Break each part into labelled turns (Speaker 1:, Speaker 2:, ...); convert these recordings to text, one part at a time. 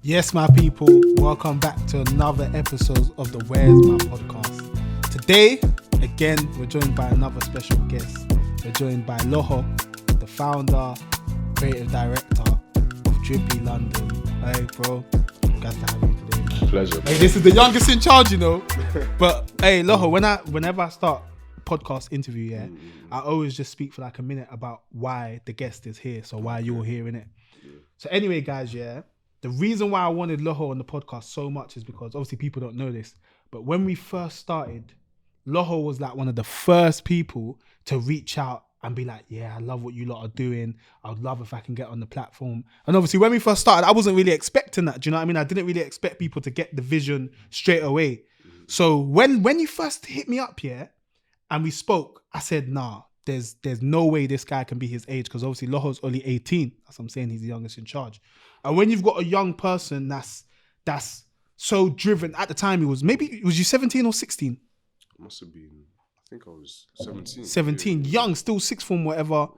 Speaker 1: Yes, my people, welcome back to another episode of the Where's My podcast. Today, again, we're joined by another special guest. We're joined by Loho, the founder, creative director of Drippy London. Hey, bro, glad to have you today, man.
Speaker 2: Pleasure.
Speaker 1: Hey, this is the youngest in charge, you know. But hey, Loho, whenever I start podcast interview, I always just speak for like a minute about why the guest is here, so why you're here, innit? So anyway, guys, the reason why I wanted Loho on the podcast so much is because obviously people don't know this, but when we first started, Loho was like one of the first people to reach out and be like, yeah, I love what you lot are doing. I would love if I can get on the platform. And obviously when we first started, I wasn't really expecting that. Do you know what I mean? I didn't really expect people to get the vision straight away. So when you first hit me up, and we spoke, I said, nah, there's no way this guy can be his age, because obviously Loho's only 18. That's what I'm saying, he's the youngest in charge. And when you've got a young person that's so driven, at the time was you 17 or 16?
Speaker 2: Must have been, I think I was 17.
Speaker 1: 17, young, still sixth form, whatever.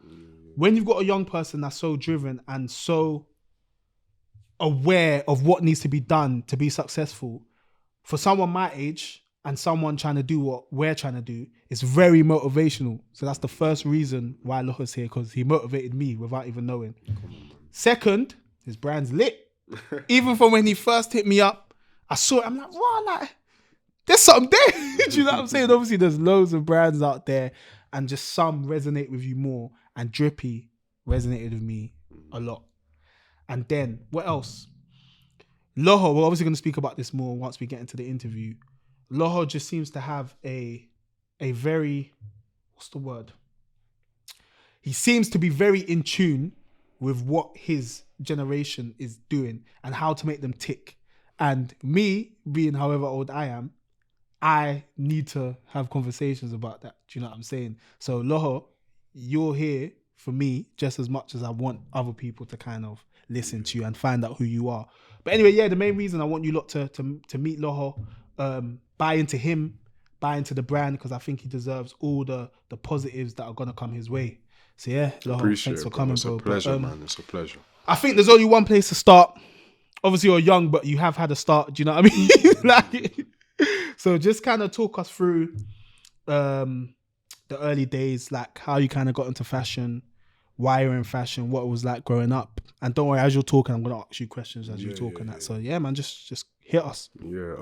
Speaker 1: When you've got a young person that's so driven and so aware of what needs to be done to be successful, for someone my age and someone trying to do what we're trying to do, it's very motivational. So that's the first reason why Loho's here, because he motivated me without even knowing. Second, his brand's lit. Even from when he first hit me up, I saw it, I'm like, wow, like, there's something there. Do you know what I'm saying? Obviously, there's loads of brands out there, and just some resonate with you more. And Drippy resonated with me a lot. And then, what else? Loho, we're obviously going to speak about this more once we get into the interview. Loho just seems to have a very, what's the word? He seems to be very in tune with what his generation is doing and how to make them tick. And me, being however old I am, I need to have conversations about that. Do you know what I'm saying? So Loho, you're here for me just as much as I want other people to kind of listen to you and find out who you are. But anyway, the main reason I want you lot to meet Loho, buy into him, buy into the brand, because I think he deserves all the positives that are going to come his way. So yeah, Loho, thanks for coming, bro.
Speaker 2: It's a pleasure, man. It's a pleasure.
Speaker 1: I think there's only one place to start. Obviously you're young, but you have had a start. Do you know what I mean? So just kind of talk us through the early days, like how you kind of got into fashion, why you're in fashion, what it was like growing up. And don't worry, as you're talking, I'm going to ask you questions as you talk and that. So yeah, man, just hit us.
Speaker 2: Yeah.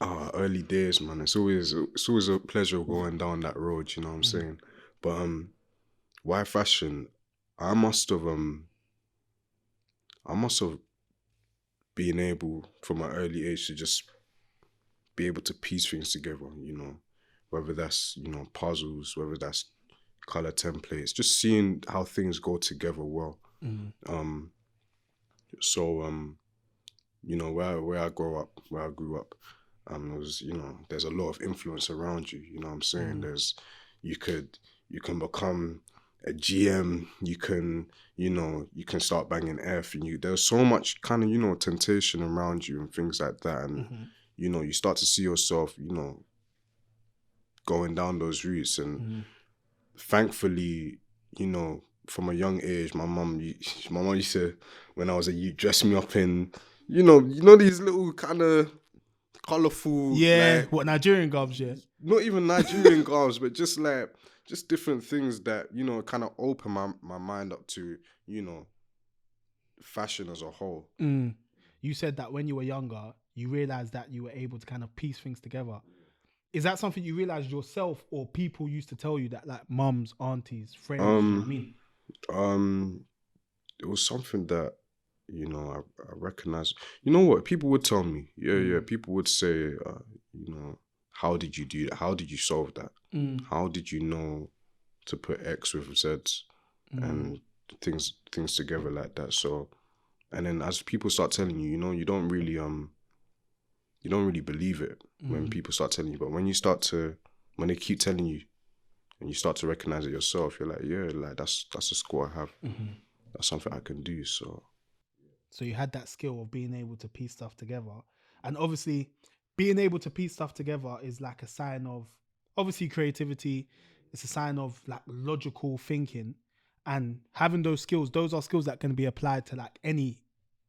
Speaker 2: Early days, man. It's always a pleasure going down that road. You know what I'm saying? But why fashion? I must have been able from an early age to just be able to piece things together. You know, whether that's puzzles, whether that's color templates, just seeing how things go together well. Where I grew up, was, there's a lot of influence around you. You know what I'm saying? You can become a GM, you can start banging F, and there's so much kind of, temptation around you and things like that. And, you start to see yourself, going down those routes. And thankfully, from a young age, my mum used to, when I was a youth, dress me up in, these little kind of colourful,
Speaker 1: what Nigerian garbs,
Speaker 2: not even Nigerian garbs, but just different things that kind of open my mind up to fashion as a whole.
Speaker 1: You said that when you were younger, you realized that you were able to kind of piece things together. Is that something you realized yourself, or people used to tell you that, like mums, aunties, friends? You know what I mean?
Speaker 2: It was something that I recognized. You know what? People would tell me, people would say, how did you do that? How did you solve that? How did you know to put X with Z and things together like that? So, and then as people start telling you, you don't really believe it when people start telling you. But when they keep telling you, and you start to recognize it yourself, you're like, yeah, like that's a skill I have. That's something I can do. So
Speaker 1: you had that skill of being able to piece stuff together. And obviously being able to piece stuff together is like a sign of, obviously, creativity. It's a sign of like logical thinking, and having those skills are skills that can be applied to like any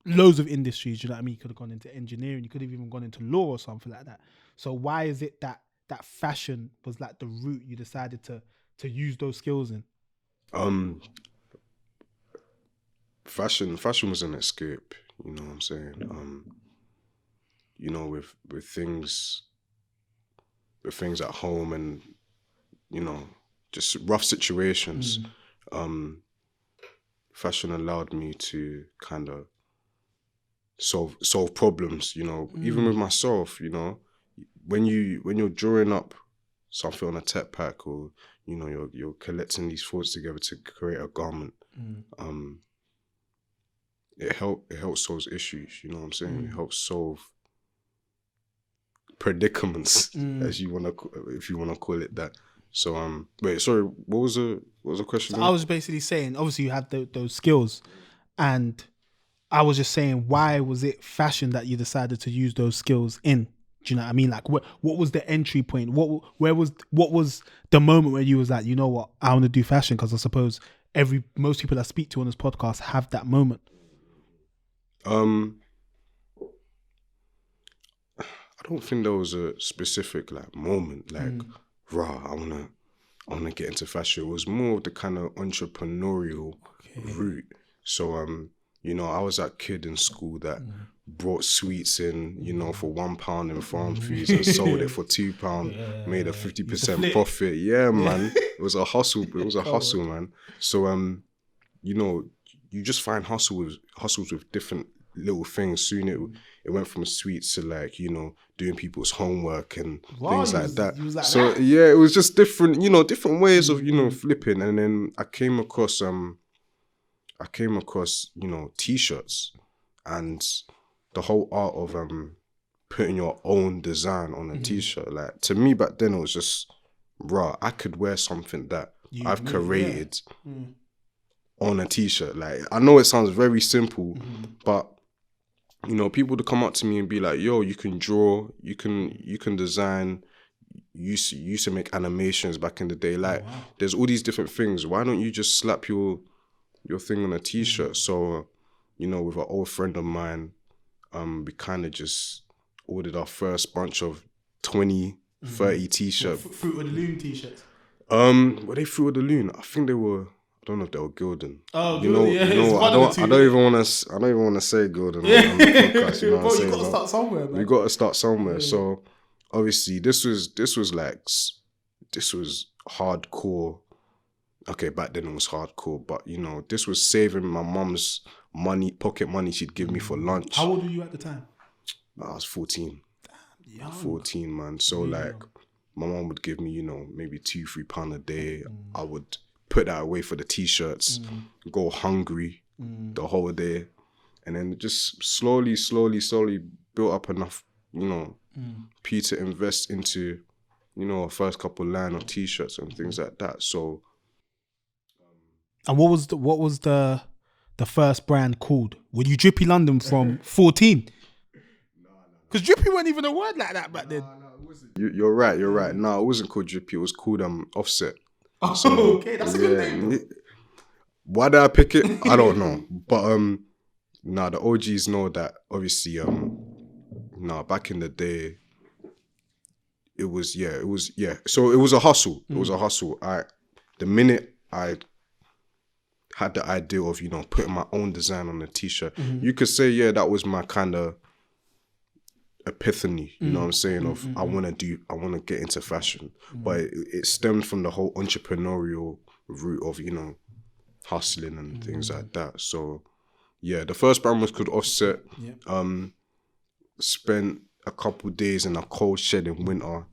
Speaker 1: loads of industries. You know what I mean? You could have gone into engineering. You could have even gone into law or something like that. So why is it that fashion was like the route you decided to use those skills in?
Speaker 2: Fashion was an escape. You know what I'm saying? You know, with things at home and, you know, just rough situations. Fashion allowed me to kind of solve problems, you know, even with myself, you know, when you're drawing up something on a tech pack, or, you know, you're collecting these thoughts together to create a garment, it helps solve issues, you know what I'm saying? It helps solve predicaments, if you want to call it that. So wait, sorry, what was the question?
Speaker 1: So I was basically saying, obviously you have those skills, and I was just saying, why was it fashion that you decided to use those skills in? Do you know what I mean? Like, what was the entry point? What was the moment where you was like, you know what, I want to do fashion? Because I suppose most people I speak to on this podcast have that moment.
Speaker 2: I don't think there was a specific like moment, like, I wanna get into fashion. It was more of the kind of entrepreneurial route. So you know, I was that kid in school that brought sweets in, you know, for £1 in farm fees and sold it for £2, made a 50% profit. Yeah, man. It was a hustle. It was a hustle, man. So you know, you just find hustles with different little things. Soon it went from sweets to, like, you know, doing people's homework and things like that. So yeah, it was just different, you know, different ways of, you know, flipping. And then I came across, you know, t-shirts and the whole art of putting your own design on a t-shirt. Like, to me back then, it was just, I could wear something that I've created on a t-shirt. Like, I know it sounds very simple, but, you know, people to come up to me and be like, yo, you can draw, you can design. You used to make animations back in the day. Like, there's all these different things. Why don't you just slap your thing on a t-shirt? So, you know, with an old friend of mine, we kind of just ordered our first bunch of 20, 30 t-shirts.
Speaker 1: Fruit of the Loom t-shirts?
Speaker 2: Were they Fruit of the Loom? I think they were. I don't know if they were Gildan.
Speaker 1: Oh,
Speaker 2: you know,
Speaker 1: yeah.
Speaker 2: You know, I don't even want to say Gildan on the podcast. You know what I'm saying?
Speaker 1: You got to start somewhere, man.
Speaker 2: We got to start somewhere. So obviously, this was hardcore. Okay, back then it was hardcore, but, you know, this was saving my mum's pocket money she'd give me for lunch.
Speaker 1: How old were you at the time?
Speaker 2: I was 14.
Speaker 1: Damn, young.
Speaker 2: 14, man. So like, my mum would give me, you know, maybe £2-3 a day. I would put that away for the t-shirts, go hungry the whole day, and then just slowly built up enough, you know, P to invest into, you know, a first couple line of t-shirts and things like that. So.
Speaker 1: And what was the first brand called? Were you Drippy London from 14? Because Drippy wasn't even a word like that back then.
Speaker 2: No, it wasn't. You're right. No, it wasn't called Drippy. It was called Offset.
Speaker 1: Oh, so, okay, that's a good name.
Speaker 2: Why did I pick it? I don't know. But the OGs know that, obviously. Back in the day, it was. So it was a hustle. It was a hustle. The minute I had the idea of, you know, putting my own design on a t-shirt, you could say, that was my kind of epiphany, you know what I'm saying, of I want to get into fashion. But it stemmed from the whole entrepreneurial route of, you know, hustling and things like that. So yeah, the first brand was called Offset. Spent a couple days in a cold shed in winter,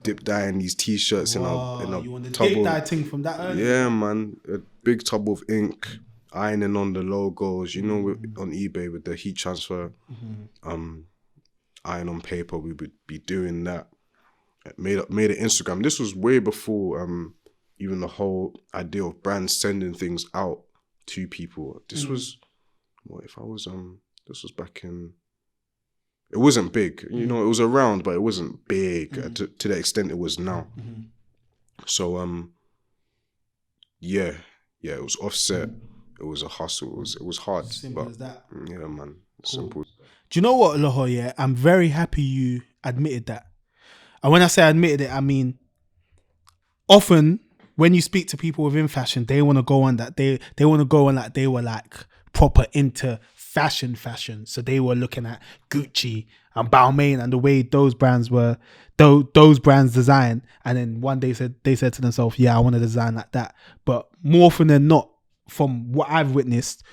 Speaker 2: dip dyeing these t-shirts in a
Speaker 1: you want the
Speaker 2: tub
Speaker 1: dip
Speaker 2: of,
Speaker 1: dye thing from that early?
Speaker 2: Yeah, man, a big tub of ink, ironing on the logos, you know, on eBay with the heat transfer, iron on paper. We would be doing that. Made an Instagram. This was way before even the whole idea of brands sending things out to people. This was this was back in. It wasn't big, you know. It was around, but it wasn't big to the extent it was now. So it was Offset. it was a hustle. It was hard.
Speaker 1: Simple
Speaker 2: but
Speaker 1: as that.
Speaker 2: Yeah, man. Simple.
Speaker 1: Do you know what, Loho? Yeah, I'm very happy you admitted that. And when I say admitted it, I mean, often when you speak to people within fashion, they want to go on that they want to go on like they were like proper into fashion. So they were looking at Gucci and Balmain and the way those brands were, those brands design. And then one day they said to themselves, yeah, I want to design like that. But more often than not, from what I've witnessed,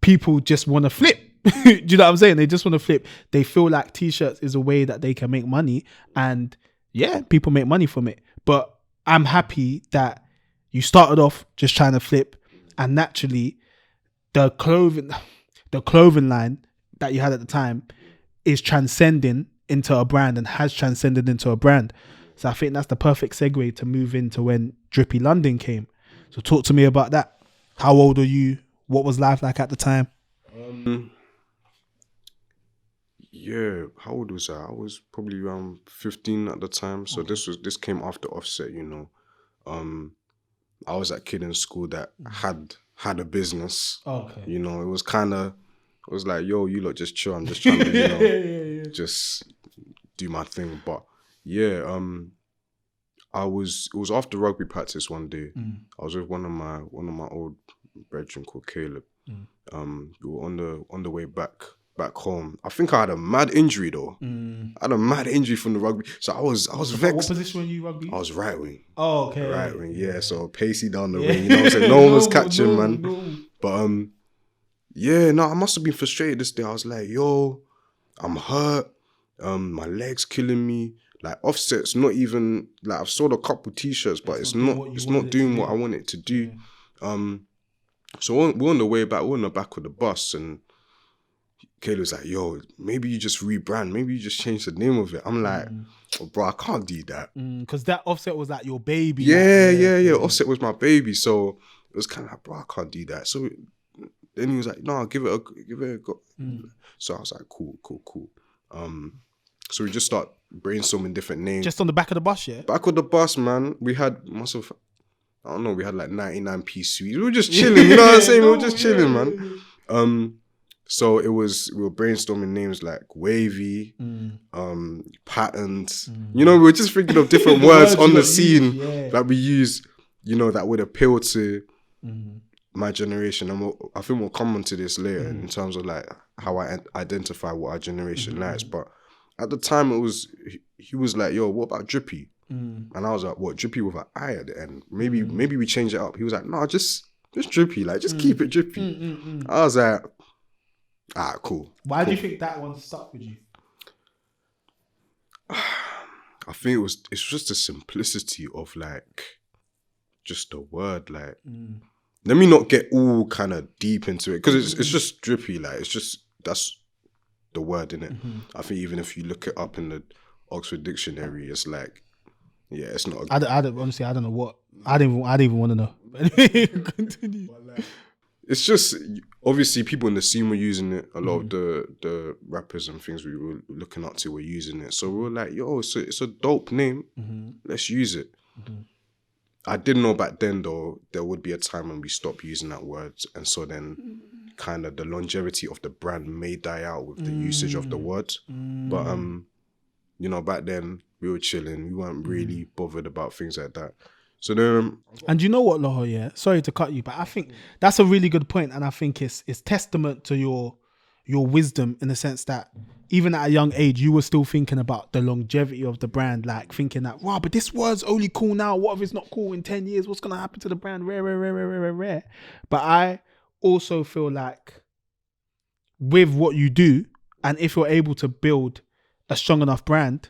Speaker 1: people just want to flip. Do you know what I'm saying? They just want to flip. They feel like t-shirts is a way that they can make money, and yeah, people make money from it. But I'm happy that you started off just trying to flip, and naturally the clothing line that you had at the time is transcending into a brand and has transcended into a brand. So I think that's the perfect segue to move into when Drippy London came. So talk to me about that. How old are you? What was life like at the time?
Speaker 2: Yeah, how old was I? I was probably around 15 at the time. So this came after Offset, you know. I was that kid in school that had a business.
Speaker 1: Okay.
Speaker 2: You know, it was like, yo, you lot just chill. I'm just trying to, just do my thing. But yeah, it was after rugby practice one day. I was with one of my old brethren called Caleb. We were on the way back home. I think I had a mad injury though. I had a mad injury from the rugby. So I was vexed.
Speaker 1: What position were you rugby?
Speaker 2: I was right wing.
Speaker 1: Oh, okay.
Speaker 2: Right wing, yeah. So pacey down the wing, you know what I'm saying? No one was catching, man.
Speaker 1: No.
Speaker 2: But yeah, no, I must have been frustrated this day. I was like, yo, I'm hurt. My leg's killing me. Like Offset's not even like I've sold a couple t-shirts, but it's not doing what I want it to do. Yeah. So we're on the way back. We're on the back of the bus, and Caleb was like, yo, maybe you just rebrand. Maybe you just change the name of it. I'm like, oh, bro, I can't do that.
Speaker 1: Because that Offset was like your baby.
Speaker 2: Yeah. Offset was my baby. So it was kind of like, bro, I can't do that. So then he was like, no, give it a go. So I was like, cool. So we just start brainstorming different names.
Speaker 1: Just on the back of the bus, yeah?
Speaker 2: Back of the bus, man. We had, I don't know, we had like 99p suites. We were just chilling, you know what I'm saying? We were just chilling, man. So we were brainstorming names like Wavy, Patent. You know, we were just thinking of different words on the scene that we use, you know, that would appeal to my generation. And I think we'll come on to this later in terms of like how I identify what our generation likes. But at the time, he was like, yo, what about Drippy? And I was like, what, Drippy with an I at the end? Maybe we change it up. He was like, no, just Drippy, like just keep it Drippy. I was like, ah, cool.
Speaker 1: Why do you think that one stuck with you?
Speaker 2: I think it's just the simplicity of like just the word. Like, let me not get all kind of deep into it because it's just Drippy. Like, it's just that's the word, innit? I think even if you look it up in the Oxford Dictionary, it's like, yeah, it's not.
Speaker 1: Honestly, I don't know what. I didn't even want to know. Continue.
Speaker 2: It's just obviously people in the scene were using it. A lot of the rappers and things we were looking up to were using it. So we were like, yo, it's a dope name. Let's use it. I didn't know back then though there would be a time when we stopped using that word, and so then kind of the longevity of the brand may die out with the usage of the word. But you know, back then we were chilling. We weren't really bothered about things like that. So then,
Speaker 1: and you know what, Loho? Yeah, sorry to cut you, but I think that's a really good point, and I think it's testament to your wisdom in the sense that even at a young age, you were still thinking about the longevity of the brand, like thinking that, wow, but this word's only cool now. What if it's not cool in 10 years? What's gonna happen to the brand? Rare. But I also feel like with what you do, and if you're able to build a strong enough brand,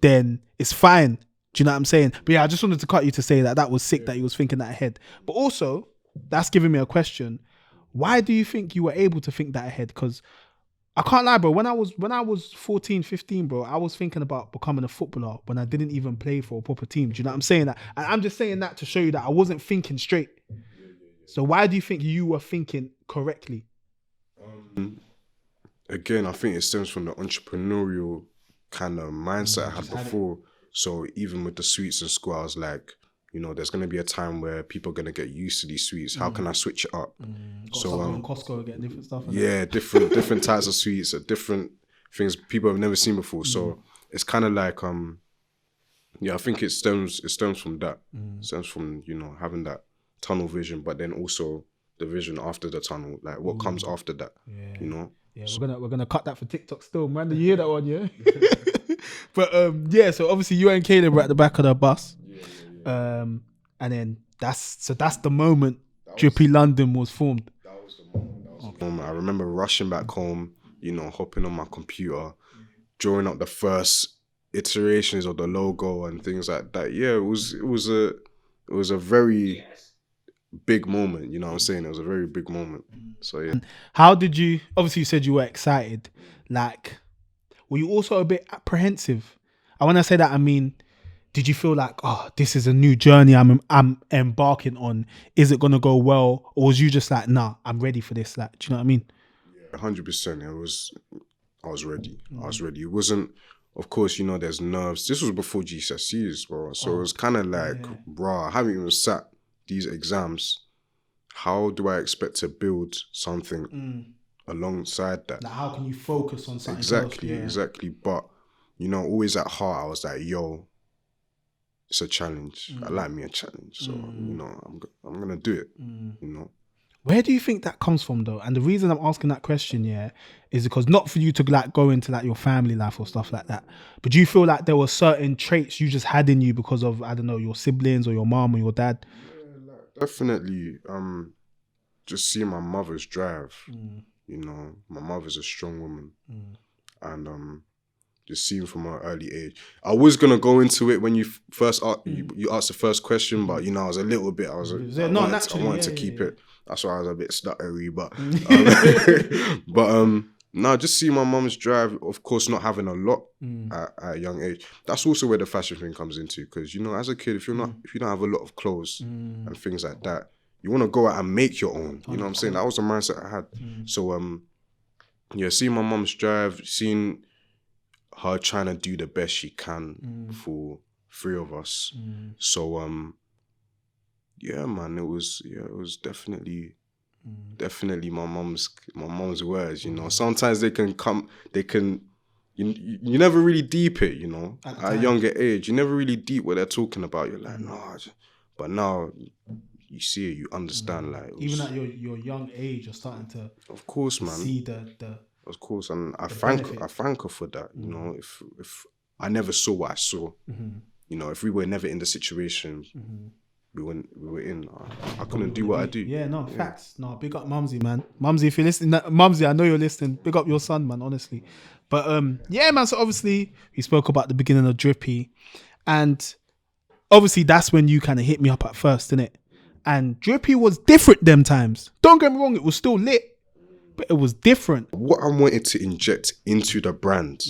Speaker 1: then it's fine. Do you know what I'm saying? But yeah, I just wanted to cut you to say that was sick that you was thinking that ahead. But also, that's giving me a question. Why do you think you were able to think that ahead? Because I can't lie, bro. When I was 14, 15, bro, I was thinking about becoming a footballer when I didn't even play for a proper team. Do you know what I'm saying? And I'm just saying that to show you that I wasn't thinking straight. So why do you think you were thinking correctly?
Speaker 2: Again, I think it stems from the entrepreneurial kind of mindset I had before. So even with the sweets in school, I was like, you know, there's going to be a time where people are going to get used to these sweets. How can I switch it up?
Speaker 1: So go in Costco and get different stuff.
Speaker 2: Yeah, different types of sweets, different things people have never seen before. So it's kind of like I think it stems from that. Stems from, you know, having that tunnel vision, but then also the vision after the tunnel, like what comes after that. Yeah. You know.
Speaker 1: Yeah, we're gonna cut that for TikTok still, man. Do you hear that one? Yeah. But so obviously you and Caleb were at the back of the bus. And then that's the moment Drippy London was formed.
Speaker 2: That was the moment. I remember rushing back home, you know, hopping on my computer, drawing up the first iterations of the logo and things like that. Yeah, it was a very big moment, you know what I'm saying? It was a very big moment. So yeah.
Speaker 1: How did you, obviously you said you were excited, like, were you also a bit apprehensive? And when I say that, I mean, did you feel like, oh, this is a new journey I'm embarking on? Is it going to go well? Or was you just like, nah, I'm ready for this? Like, do you know what I mean?
Speaker 2: Yeah, 100%. I was ready. I was ready. It wasn't, of course, you know, there's nerves. This was before GCSEs, bro. So it was kind of like, bruh, I haven't even sat these exams. How do I expect to build something alongside that?
Speaker 1: Like, how can you focus on something
Speaker 2: Exactly. But, you know, always at heart, I was like, yo, it's a challenge. I like me a challenge. So, you know, I'm going to do it, you know.
Speaker 1: Where do you think that comes from though? And the reason I'm asking that question, is because not for you to like go into like your family life or stuff like that, but do you feel like there were certain traits you just had in you because of, I don't know, your siblings or your mom or your dad?
Speaker 2: Yeah, like, definitely. Just seeing my mother's drive, you know, my mother's a strong woman. And just seeing from an early age. I was going to go into it when you first you asked the first question, but, you know, I was a little bit, I wanted to keep it. That's why I was a bit stuttery, but no, just seeing my mum's drive, of course, not having a lot at a young age. That's also where the fashion thing comes into, because, you know, as a kid, if you don't have a lot of clothes and things like that, you want to go out and make your own. You know what I'm saying? That was the mindset I had. So seeing my mum's drive, seeing her trying to do the best she can for three of us. So yeah, man, it was definitely my mum's words, you know. Sometimes you never really deep it, you know. At a younger age, you never really deep what they're talking about. You're like, no, but now you see it, you understand. Like,
Speaker 1: even at your young age, you're starting to,
Speaker 2: of course, man,
Speaker 1: see the
Speaker 2: of course, and I thank her for that. You know, if I never saw what I saw, you know, if we were never in the situation we were in, I couldn't do what I do.
Speaker 1: Yeah, no, facts. No, big up Mumsy, man. Mumsy, if you're listening, Mumsy, I know you're listening. Big up your son, man, honestly. But yeah, man, so obviously we spoke about the beginning of Drippy, and obviously that's when you kind of hit me up at first, innit? And Drippy was different them times. Don't get me wrong, it was still lit, but it was different.
Speaker 2: What I wanted to inject into the brand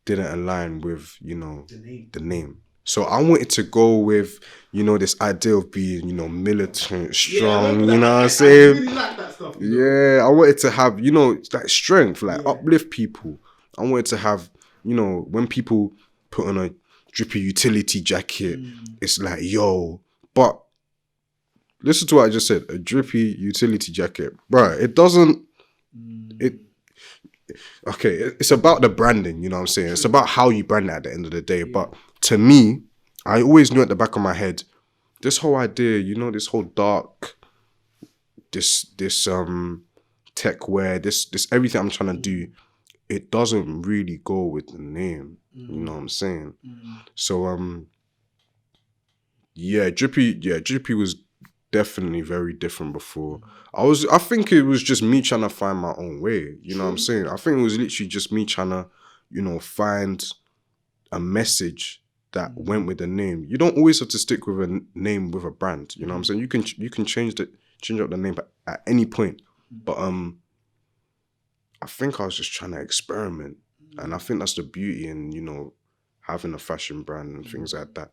Speaker 2: didn't align with, you know, the name. So I wanted to go with, you know, this idea of being, you know, militant, strong, you know what I'm saying?
Speaker 1: I really like that stuff.
Speaker 2: Yeah, I wanted to have, you know, like strength, like uplift people. I wanted to have, you know, when people put on a Drippy utility jacket, it's like, yo, but listen to what I just said, a Drippy utility jacket. Bruh, it doesn't, it's about the branding, you know what I'm saying? It's about how you brand it at the end of the day. But to me, I always knew at the back of my head, this whole idea, you know, this whole dark, this tech wear, this everything I'm trying to do, it doesn't really go with the name, you know what I'm saying? So, Drippy was definitely very different before. I think it was just me trying to find my own way, you know what I'm saying? I think it was literally just me trying to, you know, find a message that went with the name. You don't always have to stick with a name with a brand, you know what I'm saying? You can change up the name at any point. But I think I was just trying to experiment. And I think that's the beauty in, you know, having a fashion brand and things like that.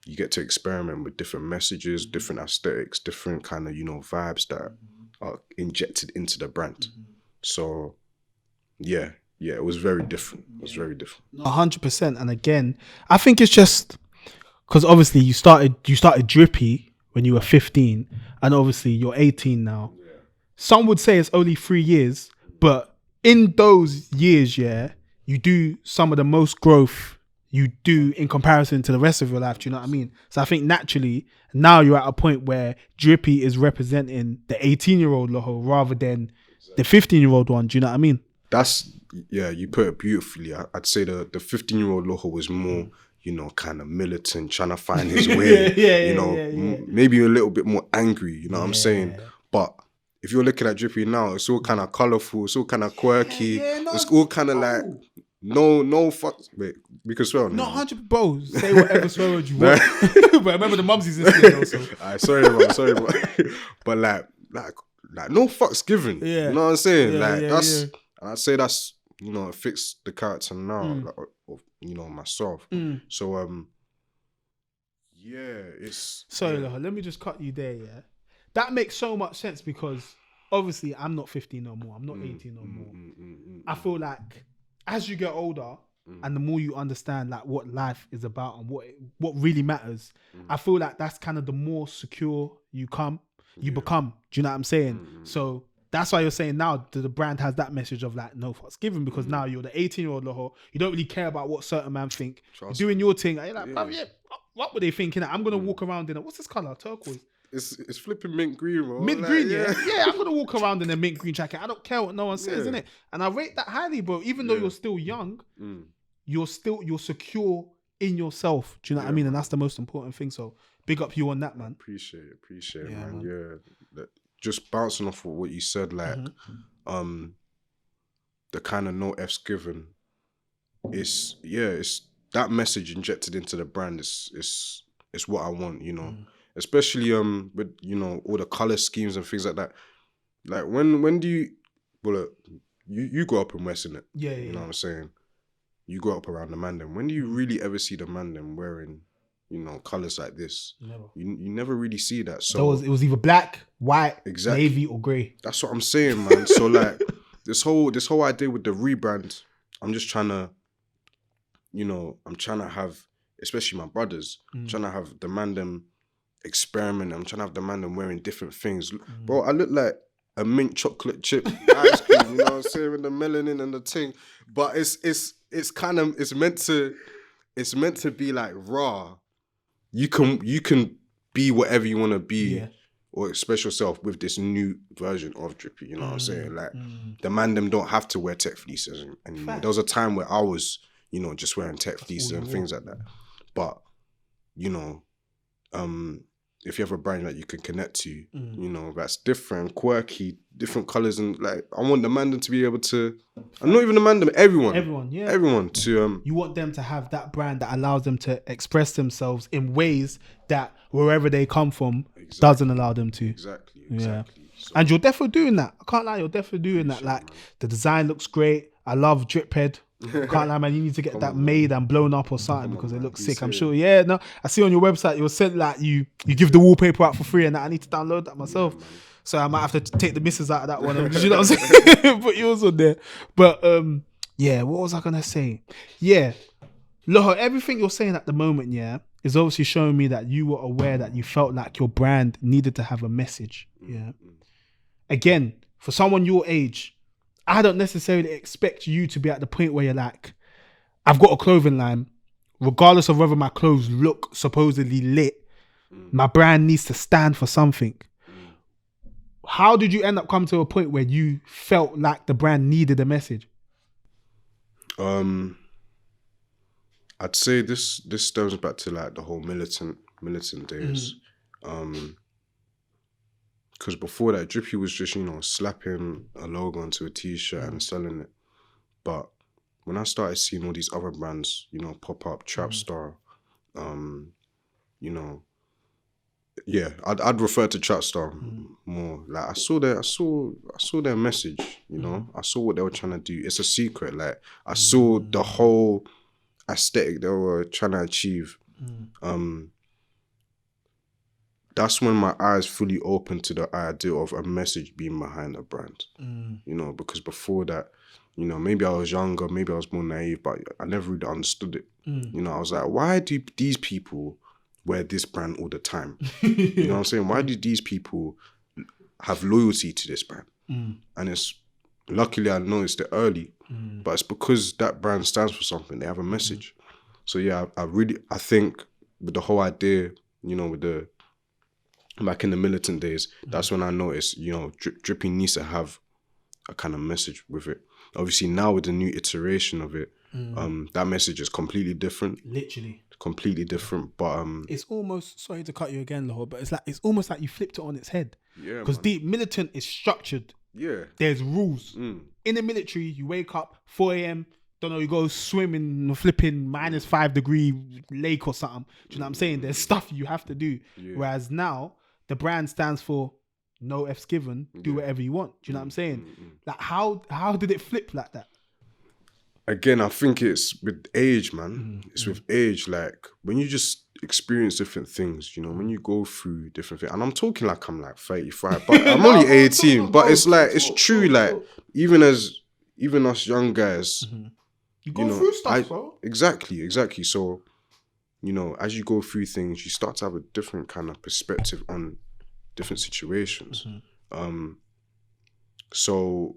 Speaker 2: You get to experiment with different messages, different aesthetics, different kind of, you know, vibes that are injected into the brand. So, yeah, it was very different. It was very different.
Speaker 1: 100%. And again, I think it's just because obviously you started Drippy when you were 15, and obviously you're 18 now.
Speaker 2: Yeah.
Speaker 1: Some would say it's only 3 years, but in those years, yeah, you do some of the most growth you do in comparison to the rest of your life. Do you know what I mean? So I think naturally now you're at a point where Drippy is representing the 18-year-old Loho rather than the 15-year-old one. Do you know what I mean?
Speaker 2: You put it beautifully. I'd say the 15-year-old Loho was more, you know, kind of militant, trying to find his way. Maybe a little bit more angry, you know what I'm saying? But if you're looking at Drippy now, it's all kind of colourful, it's all kind of quirky, it's all kind of like no fuck. Wait, we can swear on
Speaker 1: Not
Speaker 2: it.
Speaker 1: 100 bro. Say whatever swear word you want. But remember the mumsies listening also.
Speaker 2: Alright, sorry, bro. But like no fucks given. Yeah. You know what I'm saying? And I'd say that's, you know, it fits the character now, like, of, you know, myself. So it's
Speaker 1: sorry, Loho, let me just cut you there, yeah. That makes so much sense because obviously I'm not 15 no more. I'm not 18 no more. I feel like as you get older and the more you understand like what life is about and what really matters, I feel like that's kind of the more secure you become. Do you know what I'm saying? So that's why you're saying now the brand has that message of like no fucks given, because now you're the 18-year-old Loho. You don't really care about what certain man think. You're doing your thing. You're like, what were they thinking? I'm gonna walk around in what's this color? Turquoise.
Speaker 2: It's flipping mint green, bro.
Speaker 1: Mint green, yeah. I'm gonna walk around in a mint green jacket. I don't care what no one says, innit? And I rate that highly, bro. Even though you're still young, you're secure in yourself. Do you know what I mean? And that's the most important thing. So big up you on that, man.
Speaker 2: Appreciate it, man. Yeah. Just bouncing off of what you said, like the kind of no F's given. It's that message injected into the brand is what I want, you know. Especially with, you know, all the color schemes and things like that. Like when do you, well, you grew up in West, innit? You know what I'm saying? You grew up around the Mandem. When do you really ever see the Mandem wearing, you know, colors like this?
Speaker 1: Never.
Speaker 2: You never really see that. So
Speaker 1: it was either black, white, navy, or grey.
Speaker 2: That's what I'm saying, man. So like this whole idea with the rebrand, I'm just trying to, you know, I'm trying to have, especially my brothers, trying to have the Mandem experiment. I'm trying to have the Mandem wearing different things. Bro, I look like a mint chocolate chip ice cream, you know what I'm saying, with the melanin and the thing. But it's kind of, it's meant to be like raw. You can be whatever you want to be, or express yourself with this new version of Drippy, you know what I'm saying? Like the Mandem don't have to wear tech fleeces anymore. There was a time where I was, you know, just wearing tech fleeces and things like that. But, you know, if you have a brand that you can connect to, you know, that's different, quirky, different colours, and like I want the Mandem to be able to, and not even the Mandem, everyone to
Speaker 1: you want them to have that brand that allows them to express themselves in ways that wherever they come from doesn't allow them to.
Speaker 2: Exactly. So,
Speaker 1: and you're definitely doing that. I can't lie, you're definitely doing that. Like the design looks great. I love DripHead. Can't lie, man. You need to get that made and blown up or something because it looks sick. I'm sure. Yeah, no. I see on your website you're sent like you give the wallpaper out for free, and that I need to download that myself. So I might have to take the missus out of that one. You know what I'm saying? Put yours on there. But what was I gonna say? Yeah, Loho, everything you're saying at the moment, is obviously showing me that you were aware that you felt like your brand needed to have a message. Yeah. Again, for someone your age, I don't necessarily expect you to be at the point where you're like, I've got a clothing line, regardless of whether my clothes look supposedly lit, my brand needs to stand for something. How did you end up coming to a point where you felt like the brand needed a message?
Speaker 2: I'd say this stems back to like the whole militant days. Because before that, Drippy was just, you know, slapping a logo onto a t-shirt and selling it. But when I started seeing all these other brands, you know, pop up, Trapstar, you know, I'd refer to Trapstar more. Like I saw their message, you know. I saw what they were trying to do. It's a secret. Like I saw the whole aesthetic they were trying to achieve. That's when my eyes fully opened to the idea of a message being behind a brand. You know, because before that, you know, maybe I was younger, maybe I was more naive, but I never really understood it. You know, I was like, why do these people wear this brand all the time? You know what I'm saying? Why do these people have loyalty to this brand? And it's luckily I noticed it early, but it's because that brand stands for something. They have a message. So yeah, I think with the whole idea, you know, with the back in the militant days, that's when I noticed, you know, Drippy needs to have a kind of message with it. Obviously now with the new iteration of it, that message is completely different.
Speaker 1: Literally.
Speaker 2: Completely different, but
Speaker 1: it's almost, sorry to cut you again, Loho, but it's almost like you flipped it on its head.
Speaker 2: Yeah,
Speaker 1: because the militant is structured.
Speaker 2: Yeah,
Speaker 1: there's rules. In the military, you wake up 4 a.m. Don't know, you go swim in flipping -5 degree lake or something. Do you know what I'm saying? There's stuff you have to do. Yeah. Whereas now the brand stands for no F's given. Do whatever you want. Do you know what I'm saying? Like how did it flip like that?
Speaker 2: Again, I think it's with age, man. It's with age. Like when you just experience different things, you know, when you go through different things, and I'm talking like I'm like 35, but I'm only 18. But it's like it's true. Like even us young guys,
Speaker 1: you go through stuff, bro.
Speaker 2: Exactly. So, you know, as you go through things, you start to have a different kind of perspective on different situations. So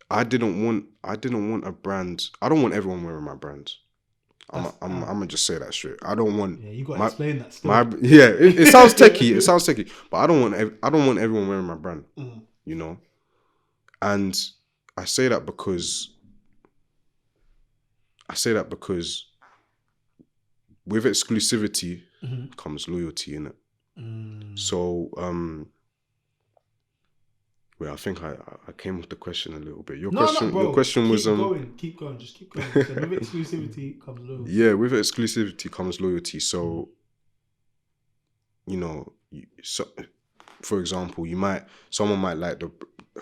Speaker 2: I didn't want a brand. I don't want everyone wearing my brand. I'm gonna just say that straight. I don't want.
Speaker 1: Yeah, you gotta explain that still.
Speaker 2: It sounds techie. It sounds techie, but I don't want everyone wearing my brand. You know, and I say that because with exclusivity comes loyalty in it. So wait, I think I came with the question a little bit. Your question was
Speaker 1: keep going, just keep going. So with exclusivity comes loyalty.
Speaker 2: Yeah, with exclusivity comes loyalty. So you know, for example, someone might like the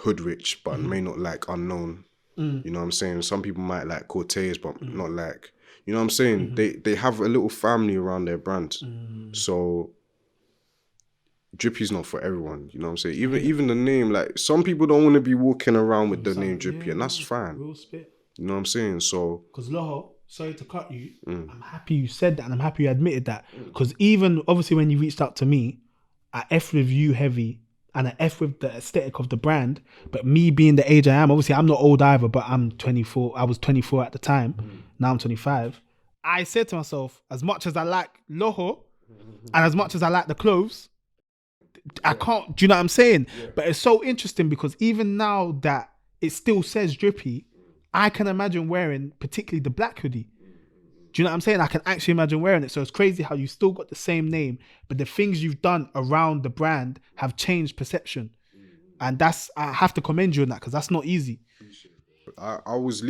Speaker 2: Hood Rich, but may not like Unknown. You know what I'm saying? Some people might like Cortez, but not like, you know what I'm saying? They have a little family around their brand. So Drippy's not for everyone, you know what I'm saying? Even the name, like some people don't want to be walking around with the name Drippy, and that's fine.
Speaker 1: Real spit.
Speaker 2: You know what I'm saying? So because
Speaker 1: Loho, sorry to cut you, I'm happy you said that, and I'm happy you admitted that. Because even obviously when you reached out to me, I F with you heavy, and I F with the aesthetic of the brand. But me being the age I am, obviously I'm not old either, but I'm 24. I was 24 at the time. Now I'm 25. I said to myself, as much as I like Loho, and as much as I like the clothes, I can't, do you know what I'm saying? Yeah. But it's so interesting because even now that it still says Drippy, I can imagine wearing particularly the black hoodie. Do you know what I'm saying? I can actually imagine wearing it. So it's crazy how you still got the same name, but the things you've done around the brand have changed perception. And I have to commend you on that because that's not easy.
Speaker 2: I was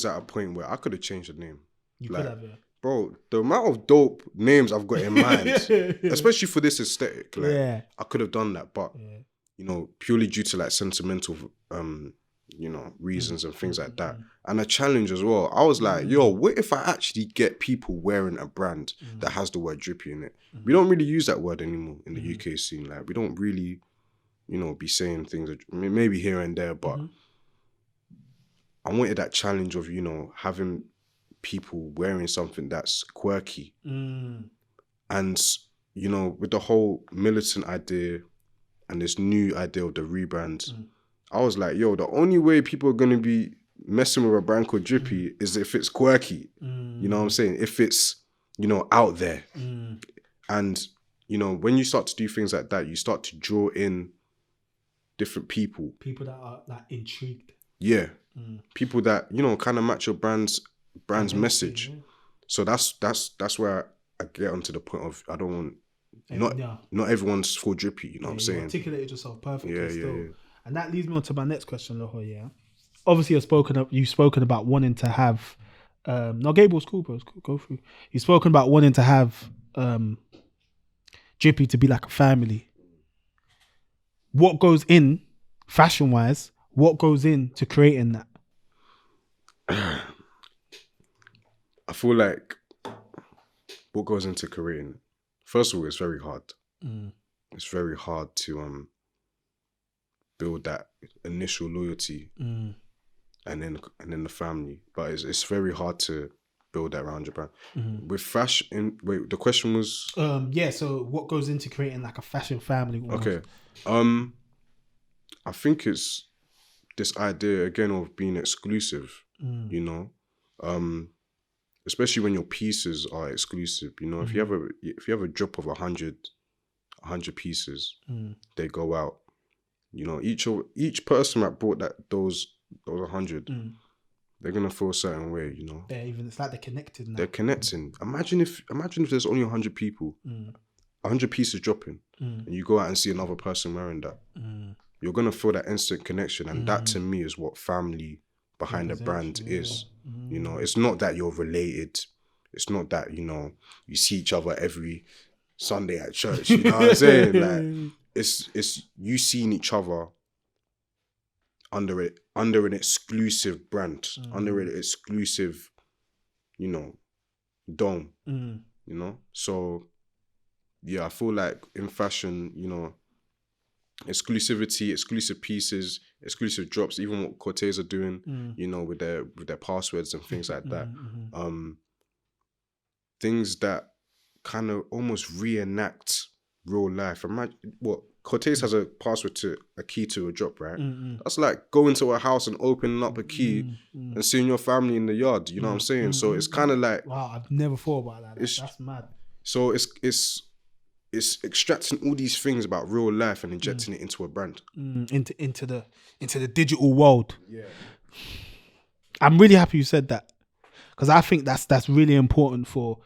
Speaker 2: at a point where I could have changed the name.
Speaker 1: You could have, yeah.
Speaker 2: Bro, the amount of dope names I've got in mind, especially for this aesthetic, like I could have done that, but you know, purely due to like sentimental, you know, reasons and things like that, and a challenge as well. I was like, yo, what if I actually get people wearing a brand that has the word Drippy in it? We don't really use that word anymore in the UK scene. Like, we don't really, you know, be saying things maybe here and there, but I wanted that challenge of, you know, having people wearing something that's quirky. And, you know, with the whole militant idea and this new idea of the rebrand, I was like, yo, the only way people are going to be messing with a brand called Drippy is if it's quirky. You know what I'm saying? If it's, you know, out there. And, you know, when you start to do things like that, you start to draw in different people. People that are like intrigued. Yeah. People that, you know, kind of match your brand's message. So that's where I get onto the point of I don't want not everyone's for Drippy, you know what I'm saying? You articulated yourself perfectly still. Yeah. And that leads me on to my next question, Loho, yeah. Obviously you've spoken about wanting to have no, Gable's cool, bro. Go through. You've spoken about wanting to have Drippy to be like a family. What goes in, fashion wise, what goes into creating that? I feel like what goes into creating, first of all, it's very hard. It's very hard to build that initial loyalty and then the family. But it's very hard to build that around your brand. With fashion, wait, the question was
Speaker 1: so what goes into creating like a fashion family almost?
Speaker 2: okay. I think it's this idea again of being exclusive, you know, especially when your pieces are exclusive. You know, if you have a drop of 100 pieces, they go out. You know, each person that bought those 100, they're gonna feel a certain way. You know,
Speaker 1: it's like they're connected now.
Speaker 2: They're connecting. Imagine if there's only 100 people, 100 pieces dropping, and you go out and see another person wearing that. You're gonna feel that instant connection, and that to me is what family behind a brand is. You know, it's not that you're related. It's not that, you know, you see each other every Sunday at church. You know what I'm saying? Like it's you seeing each other under an exclusive brand, under an exclusive, you know, dome. You know, so yeah, I feel like in fashion, you know, exclusivity, exclusive pieces, exclusive drops, even what Cortez are doing, you know, with their passwords and things like that. Things that kind of almost reenact real life. Imagine what Cortez has a password to a key to a drop, right? That's like going to a house and opening up a key and seeing your family in the yard. You know what I'm saying? So it's kind of like,
Speaker 1: wow, I've never thought about that. That's mad.
Speaker 2: So it's extracting all these things about real life and injecting it into a brand,
Speaker 1: into the digital world.
Speaker 2: Yeah,
Speaker 1: I'm really happy you said that, because I think that's really important for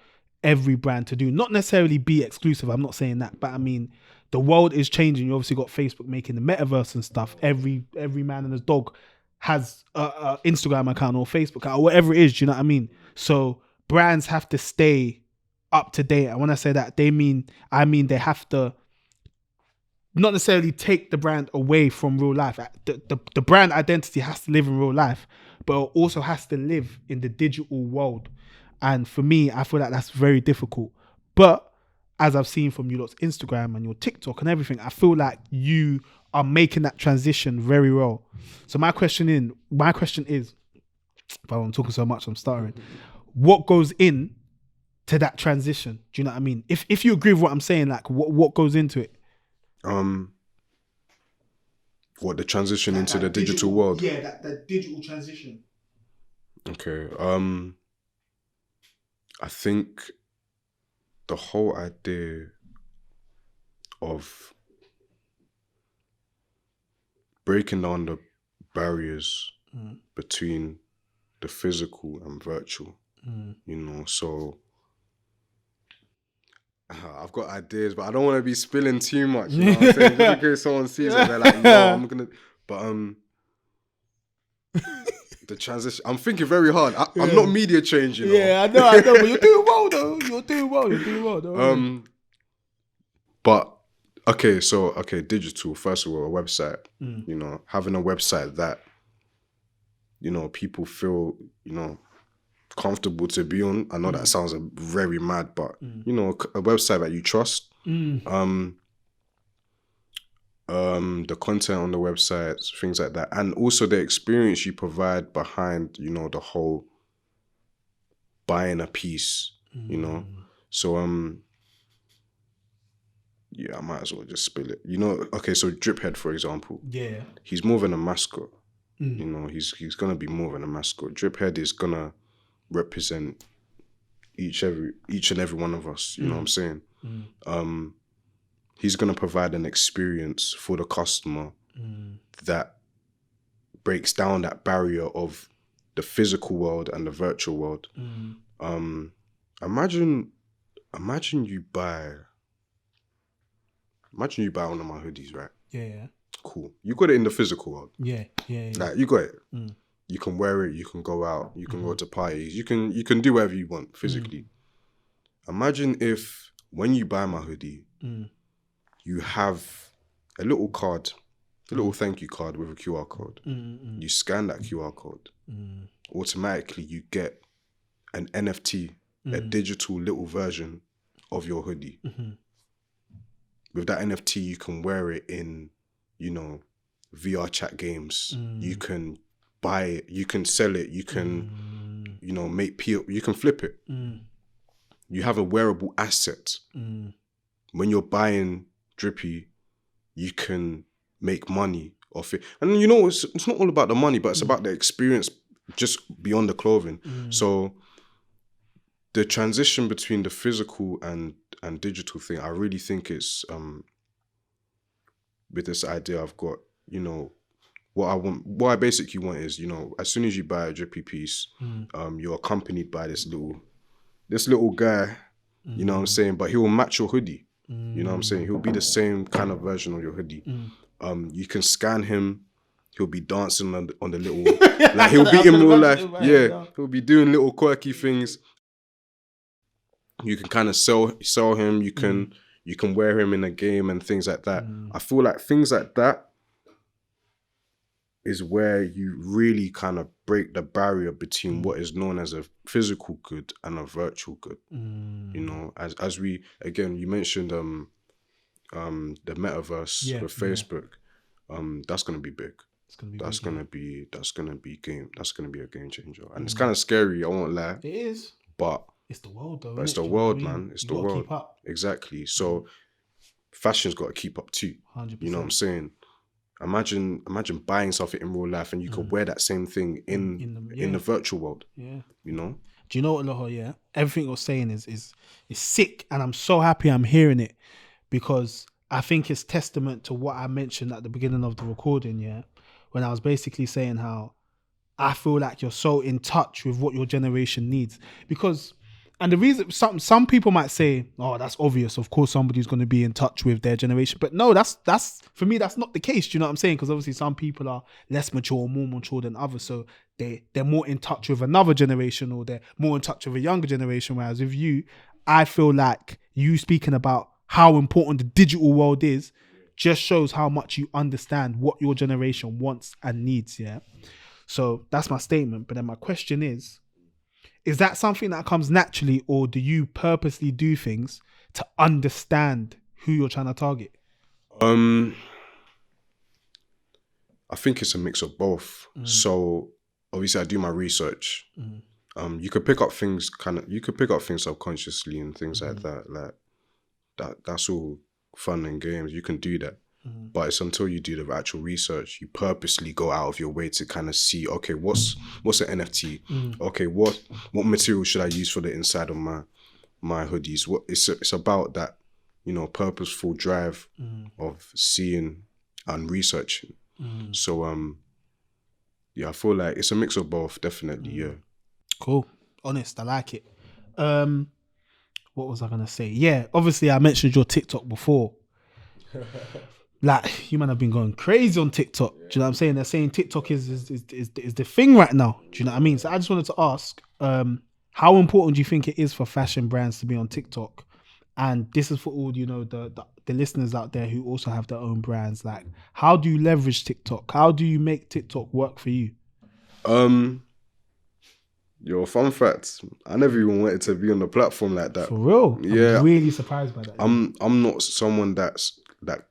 Speaker 1: every brand to do. Not necessarily be exclusive. I'm not saying that, but I mean, the world is changing. You obviously got Facebook making the metaverse and stuff. Every man and his dog has a Instagram account or Facebook account or whatever it is. Do you know what I mean? So brands have to stay up to date. And when I say that, I mean they have to not necessarily take the brand away from real life. The brand identity has to live in real life, but it also has to live in the digital world. And for me, I feel like that's very difficult. But as I've seen from you lot's Instagram and your TikTok and everything, I feel like you are making that transition very well. So my question is, but I'm talking so much, I'm stuttering. What goes in to that transition? Do you know what I mean? If you agree with what I'm saying, like what goes into it?
Speaker 2: What, the transition into the digital world?
Speaker 1: Yeah, that digital transition.
Speaker 2: Okay. I think the whole idea of breaking down the barriers between the physical and virtual, you know, so I've got ideas, but I don't want to be spilling too much, you know what I'm saying? Just in case someone sees it, they're like, yo, I'm gonna, but the transition, I'm thinking very hard. I'm not media trained, you know.
Speaker 1: Yeah, I know, but you're doing well though. You're doing well though.
Speaker 2: But okay, digital, first of all, a website, you know, having a website that, you know, people feel, you know, comfortable to be on. I know that sounds very mad, but you know, a website that you trust. The content on the websites, things like that, and also the experience you provide behind, you know, the whole buying a piece, you know. So yeah, I might as well just spill it. You know, okay, so DripHead, for example,
Speaker 1: yeah,
Speaker 2: he's more than a mascot. You know, he's gonna be more than a mascot. DripHead is gonna represent each and every one of us. You know what I'm saying? He's gonna provide an experience for the customer that breaks down that barrier of the physical world and the virtual world. Imagine you buy one of my hoodies, right?
Speaker 1: Yeah.
Speaker 2: Cool. You got it in the physical world.
Speaker 1: Yeah.
Speaker 2: Like, you got it. You can wear it, you can go out, you can go to parties, you can do whatever you want physically. Imagine if when you buy my hoodie, you have a little card, a little thank you card with a QR code. You scan that QR code. Automatically you get an NFT, a digital little version of your hoodie. With that NFT, you can wear it in, you know, VR chat games. You can buy it, you can sell it, you can, you know, you can flip it. You have a wearable asset. When you're buying Drippy, you can make money off it. And you know, it's not all about the money, but it's about the experience just beyond the clothing. So the transition between the physical and digital thing, I really think it's with this idea I've got, you know, what I basically want is, you know, as soon as you buy a Drippy piece, you're accompanied by this little guy, you know what I'm saying, but he will match your hoodie. You know what I'm saying? He'll be the same kind of version of your hoodie. You can scan him. He'll be dancing on the little, like he'll be in real life. Yeah, he'll be doing little quirky things. You can kind of sell him. You can wear him in a game and things like that. I feel like things like that is where you really kind of break the barrier between what is known as a physical good and a virtual good. You know, as we, again, you mentioned the metaverse with Facebook. That's gonna be big. That's gonna be a game changer. And it's kind of scary, I won't lie.
Speaker 1: It is.
Speaker 2: But
Speaker 1: it's the world though.
Speaker 2: But it's the world, man. It's the world. Keep up. Exactly. So fashion's got to keep up too. 100%. You know what I'm saying? Imagine buying something in real life and you could wear that same thing in the virtual world. Yeah. You know?
Speaker 1: Do you know what, Loho? Yeah. Everything you're saying is sick, and I'm so happy I'm hearing it, because I think it's testament to what I mentioned at the beginning of the recording, yeah, when I was basically saying how I feel like you're so in touch with what your generation needs. Because, and the reason, some people might say, oh, that's obvious. Of course, somebody's going to be in touch with their generation. But no, that's for me, that's not the case. Do you know what I'm saying? Because obviously some people are less mature or more mature than others. So they're more in touch with another generation, or they're more in touch with a younger generation. Whereas with you, I feel like you speaking about how important the digital world is just shows how much you understand what your generation wants and needs, yeah? So that's my statement. But then my question is that something that comes naturally, or do you purposely do things to understand who you're trying to target?
Speaker 2: I think it's a mix of both. So obviously I do my research. You could pick up things subconsciously and things like that. Like that's all fun and games. You can do that. But it's until you do the actual research, you purposely go out of your way to kind of see, okay, what's an NFT? Okay, what material should I use for the inside of my hoodies? What it's about that, you know, purposeful drive of seeing and researching. So yeah, I feel like it's a mix of both, definitely. Yeah. Cool.
Speaker 1: Honest, I like it. What was I gonna say? Yeah, obviously I mentioned your TikTok before. Like, you might have been going crazy on TikTok. Do you know what I'm saying? They're saying TikTok is the thing right now. Do you know what I mean? So I just wanted to ask, how important do you think it is for fashion brands to be on TikTok? And this is for all, you know, the listeners out there who also have their own brands. Like, how do you leverage TikTok? How do you make TikTok work for you?
Speaker 2: Yo, fun fact, I never even wanted to be on the platform like that.
Speaker 1: For real?
Speaker 2: Yeah.
Speaker 1: I'm really surprised by that.
Speaker 2: I'm not someone that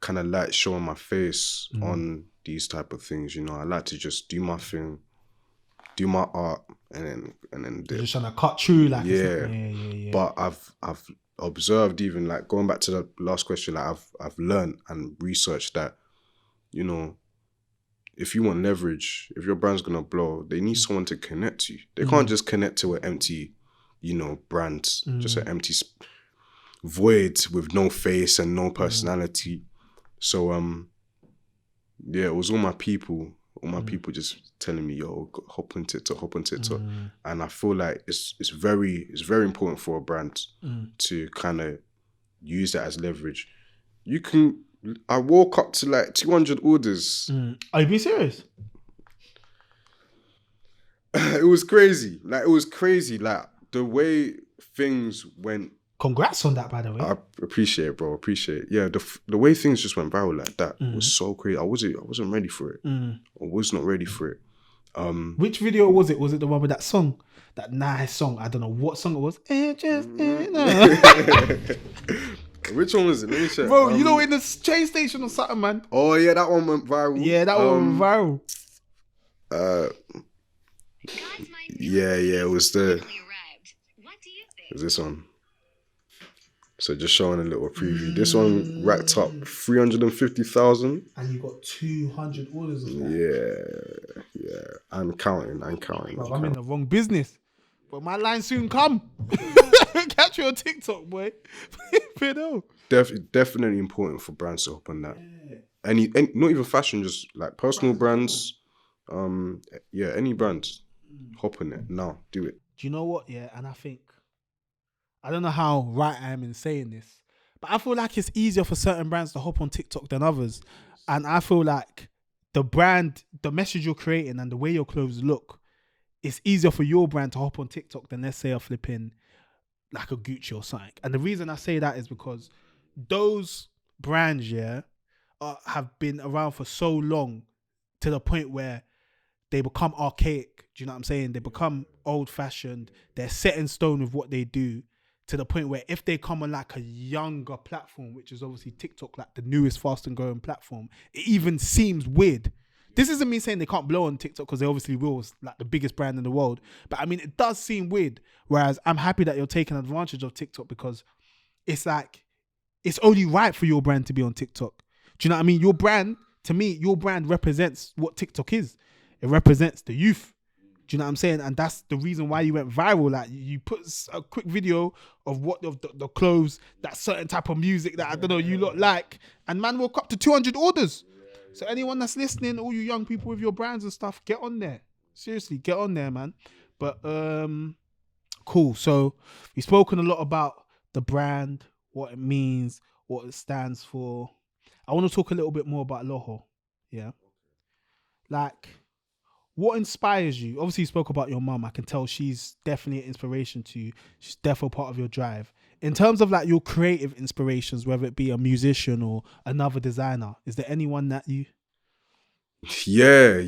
Speaker 2: kind of likes showing my face on these type of things, you know. I like to just do my thing, do my art, and then
Speaker 1: you're just trying to cut through, like,
Speaker 2: yeah. But I've observed, even like going back to the last question, like I've learned and researched that, you know, if you want leverage, if your brand's gonna blow, they need someone to connect to. They can't just connect to an empty, you know, brand, just an empty void with no face and no personality. So yeah, it was all my people just telling me, yo, hop on TikTok. And I feel like it's very important for a brand to kind of use that as leverage. I woke up to like 200 orders.
Speaker 1: Are you being serious?
Speaker 2: It was crazy. Like the way things went.
Speaker 1: Congrats on that, by the way.
Speaker 2: I appreciate it, bro. Appreciate it. Yeah, the way things just went viral like that was so crazy. I wasn't ready for it. I was not ready for it.
Speaker 1: Which video was it? Was it the one with that song? That nice song? I don't know what song it was. It just
Speaker 2: Which one was it? Let me check.
Speaker 1: Bro, you know, in the train station or something, man.
Speaker 2: Oh yeah, that one went viral.
Speaker 1: Yeah, that one went viral.
Speaker 2: Yeah, it was this one. So just showing a little preview. This one racked up 350,000.
Speaker 1: And you got 200 orders of that.
Speaker 2: Yeah. I'm counting.
Speaker 1: Bro, I'm in the wrong business. But my line soon come. Catch you on TikTok, boy.
Speaker 2: Definitely important for brands to hop on that. Any not even fashion, just like personal brands. Any brands, hop on it now. Do it.
Speaker 1: Do you know what? Yeah, and I don't know how right I am in saying this, but I feel like it's easier for certain brands to hop on TikTok than others. And I feel like the brand, the message you're creating and the way your clothes look, it's easier for your brand to hop on TikTok than, let's say, a flipping like a Gucci or something. And the reason I say that is because those brands, have been around for so long to the point where they become archaic. Do you know what I'm saying? They become old fashioned. They're set in stone with what they do, to the point where if they come on like a younger platform, which is obviously TikTok, like the newest fast and growing platform, it even seems weird. This isn't me saying they can't blow on TikTok, because they obviously will. It's like the biggest brand in the world. But I mean, it does seem weird. Whereas I'm happy that you're taking advantage of TikTok, because it's like, it's only right for your brand to be on TikTok. Do you know what I mean? Your brand, to me, your brand represents what TikTok is. It represents the youth. Do you know what I'm saying? And that's the reason why you went viral. Like, you put a quick video of what the clothes, that certain type of music that I don't know you lot like, and man woke up to 200 orders. So anyone that's listening, all you young people with your brands and stuff, get on there. Seriously, get on there, man. But cool. So we've spoken a lot about the brand, what it means, what it stands for. I want to talk a little bit more about Loho. Yeah. Like, what inspires you? Obviously, you spoke about your mum. I can tell she's definitely an inspiration to you. She's definitely part of your drive. In terms of like your creative inspirations, whether it be a musician or another designer, is there anyone that you...
Speaker 2: Yeah,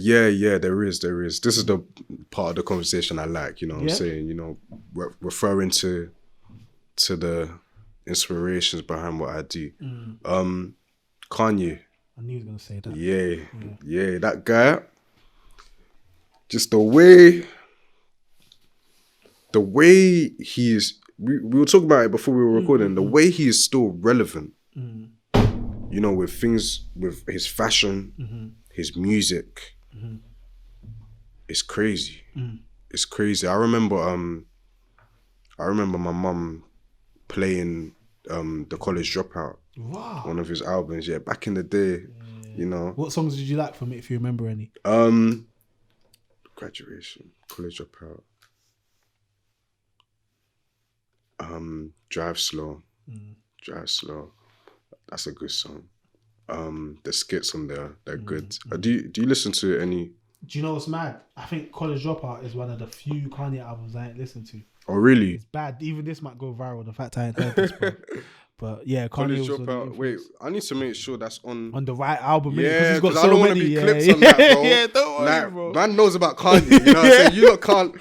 Speaker 2: there is. This is the part of the conversation I like, you know what I'm saying? You know, referring to the inspirations behind what I do. Kanye.
Speaker 1: I knew he was going to say that.
Speaker 2: Yeah, that guy. Just the way he is, we were talking about it before we were recording, the way he is still relevant, you know, with things, with his fashion, his music, it's crazy. It's crazy. I remember my mum playing The College Dropout, one of his albums, back in the day, you know.
Speaker 1: What songs did you like from it, if you remember any?
Speaker 2: Graduation, College Dropout, Drive Slow. That's a good song. The skits on there, they're good. Do you listen to any?
Speaker 1: Do you know what's mad? I think College Dropout is one of the few Kanye albums I ain't listened to.
Speaker 2: Oh really?
Speaker 1: It's bad. Even this might go viral. The fact I ain't heard this, bro. But yeah,
Speaker 2: College Dropout. Wait, I need to make sure that's on
Speaker 1: the right album.
Speaker 2: Yeah,
Speaker 1: because
Speaker 2: I don't want to be clipped on that, bro.
Speaker 1: Yeah, don't worry,
Speaker 2: like,
Speaker 1: bro.
Speaker 2: Man knows about Kanye. You know what I'm saying? You lot can't.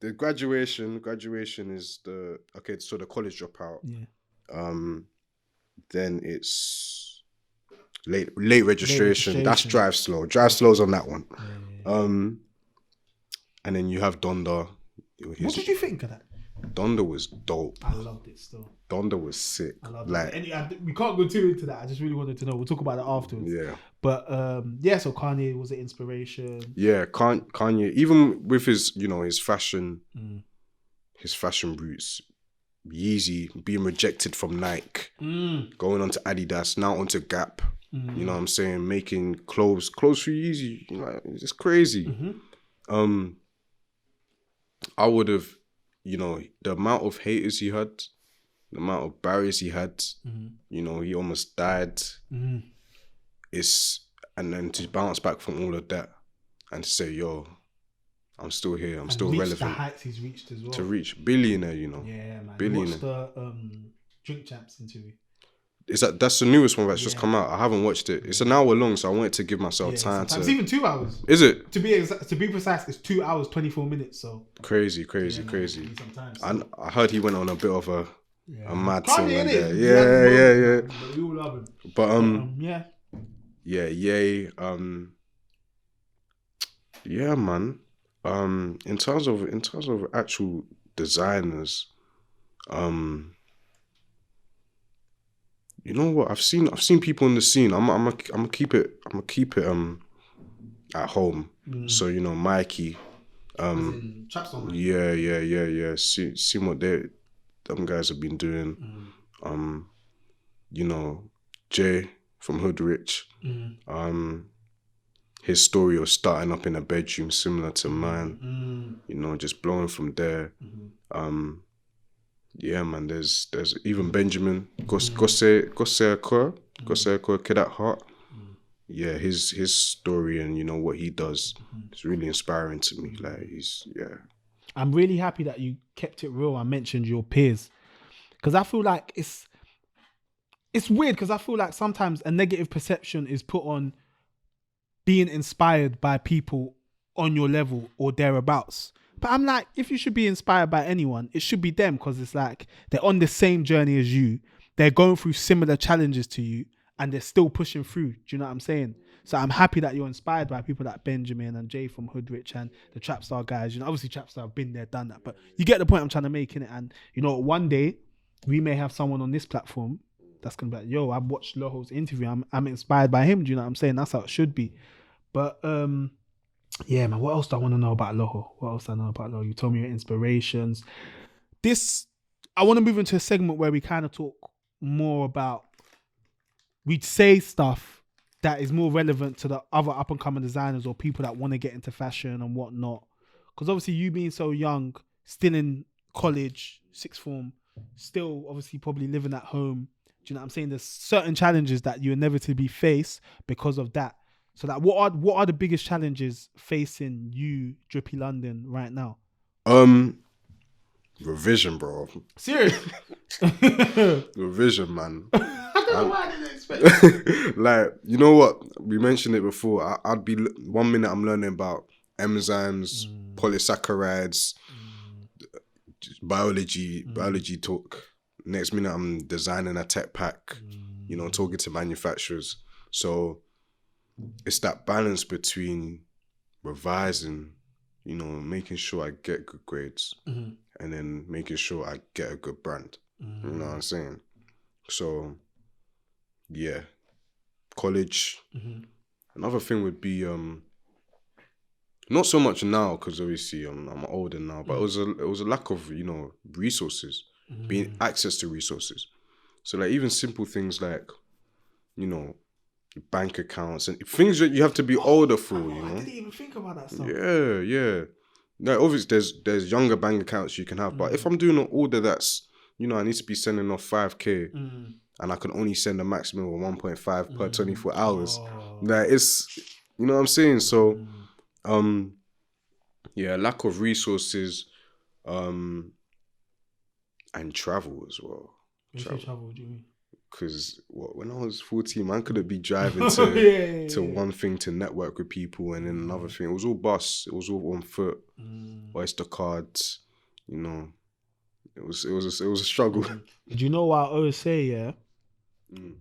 Speaker 2: The graduation is the so the College Dropout.
Speaker 1: Yeah.
Speaker 2: Then it's late registration. That's Drive Slow. Drive Slow's on that one. Yeah. And then you have Donda.
Speaker 1: What did you think of that?
Speaker 2: Donda was dope.
Speaker 1: I loved it still.
Speaker 2: Donda was sick.
Speaker 1: I loved it. We can't go too into that. I just really wanted to know. We'll talk about it afterwards. Yeah. But so Kanye was an inspiration. Yeah,
Speaker 2: Kanye, even with his, you know, his fashion roots, Yeezy being rejected from Nike, going on to Adidas, now onto Gap. You know what I'm saying? Making clothes for Yeezy. You know, it's crazy. I would have, you know, the amount of haters he had, the amount of barriers he had, you know, he almost died. And then to bounce back from all of that and to say, yo, I'm still here, I'm still relevant.
Speaker 1: The heights he's reached as well.
Speaker 2: To reach billionaire, you know.
Speaker 1: Yeah, man.
Speaker 2: Billionaire.
Speaker 1: You watched the Drink Champs interview?
Speaker 2: That's the newest one that's just come out. I haven't watched it. It's an hour long, so I wanted to give myself time to...
Speaker 1: It's even 2 hours.
Speaker 2: Is it?
Speaker 1: To be precise, it's 2 hours, 24 minutes, so...
Speaker 2: Crazy. I heard he went on a bit of a mad thing.
Speaker 1: Yeah. But we all love him.
Speaker 2: But, Yay. Yeah, man. In terms of actual designers, you know what? I've seen people in the scene. I'm gonna keep it at home. So you know, Mikey. Yeah. See what them guys have been doing. You know, Jay from Hood Rich. His story of starting up in a bedroom similar to mine. You know, just blowing from there. Yeah, man. There's even Benjamin Gose Kid at Heart. Yeah, his story and you know what he does is really inspiring to me. Like
Speaker 1: I'm really happy that you kept it real. I mentioned your peers because I feel like it's weird because I feel like sometimes a negative perception is put on being inspired by people on your level or thereabouts. But I'm like, if you should be inspired by anyone, it should be them because it's like they're on the same journey as you. They're going through similar challenges to you and they're still pushing through. Do you know what I'm saying? So I'm happy that you're inspired by people like Benjamin and Jay from Hoodrich and the Trapstar guys. You know, obviously Trapstar have been there, done that. But you get the point I'm trying to make in it. And, you know, one day we may have someone on this platform that's going to be like, yo, I've watched Loho's interview. I'm inspired by him. Do you know what I'm saying? That's how it should be. But, yeah, man, what else do I want to know about Loho? What else do I know about Loho? You told me your inspirations. I want to move into a segment where we kind of talk more about, we'd say stuff that is more relevant to the other up-and-coming designers or people that want to get into fashion and whatnot. Because obviously you being so young, still in college, sixth form, still obviously probably living at home. Do you know what I'm saying? There's certain challenges that you inevitably face because of that. So that what are the biggest challenges facing you, Drippy London, right now?
Speaker 2: Revision, bro.
Speaker 1: Serious?
Speaker 2: Revision, man.
Speaker 1: I don't know why I didn't expect.
Speaker 2: Like, you know what? We mentioned it before. I'd be 1 minute I'm learning about enzymes, polysaccharides, biology talk. Next minute I'm designing a tech pack. You know, talking to manufacturers. So it's that balance between revising, you know, making sure I get good grades and then making sure I get a good brand. You know what I'm saying? So, yeah. College. Another thing would be, not so much now because obviously I'm older now, but it was a lack of, you know, resources, being access to resources. So like even simple things like, you know, bank accounts and things that you have to be older for, you know.
Speaker 1: I didn't even think about that stuff.
Speaker 2: Yeah. Now, obviously, there's younger bank accounts you can have, but if I'm doing an order that's, you know, I need to be sending off 5K and I can only send a maximum of 1.5 per 24 hours, that it's, you know what I'm saying? So, yeah, lack of resources, and travel as well.
Speaker 1: When you say travel, what do you mean?
Speaker 2: Because when I was 14, man, couldn't be driving to one thing to network with people and then another thing. It was all bus. It was all on foot. Oyster cards. You know, it was a struggle.
Speaker 1: Do you know what I always say? Yeah,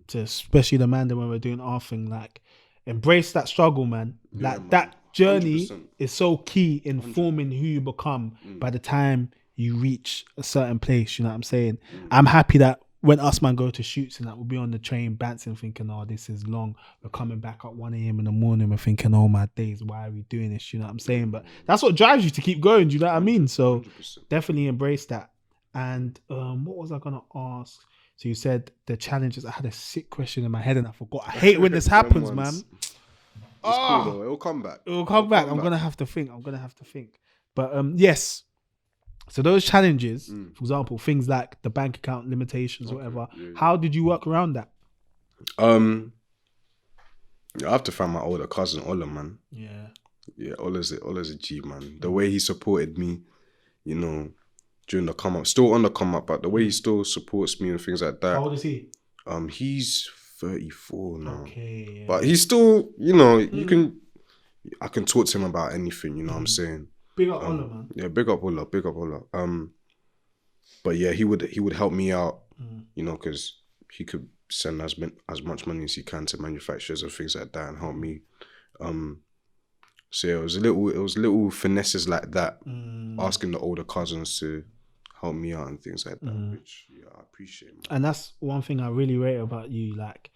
Speaker 1: to especially the man that when we're doing our thing, like embrace that struggle, man.
Speaker 2: Yeah,
Speaker 1: like
Speaker 2: man.
Speaker 1: that journey
Speaker 2: 100%.
Speaker 1: is so key in forming who you become by the time you reach a certain place. You know what I'm saying? I'm happy that when us man go to shoots and that, we'll be on the train bouncing thinking, oh, this is long. We're coming back at 1 a.m. in the morning. We're thinking, oh my days, why are we doing this? You know what I'm saying? But that's what drives you to keep going. Do you know what I mean? So
Speaker 2: 100%.
Speaker 1: definitely embrace that. And what was I going to ask? So you said the challenges. I had a sick question in my head and I forgot. I hate when this happens, man.
Speaker 2: It's cool though. It'll come back.
Speaker 1: It will come back. I'm going to have to think. But yes. So those challenges, for example, things like the bank account limitations or whatever, how did you work around that?
Speaker 2: I have to find my older cousin, Ola, man.
Speaker 1: Yeah,
Speaker 2: Ola's a G, man. The way he supported me, you know, during the come up, still on the come up, but the way he still supports me and things like that.
Speaker 1: How old is he?
Speaker 2: He's 34 now.
Speaker 1: Okay, yeah.
Speaker 2: But he's still, you know, I can talk to him about anything, you know what I'm saying?
Speaker 1: Big up Ola, man.
Speaker 2: Yeah, big up Ola. But yeah, he would help me out, you know, because he could send as much money as he can to manufacturers and things like that and help me. So yeah, it was little finesses like that, asking the older cousins to help me out and things like that, which I appreciate, man.
Speaker 1: And that's one thing I really rate about you, like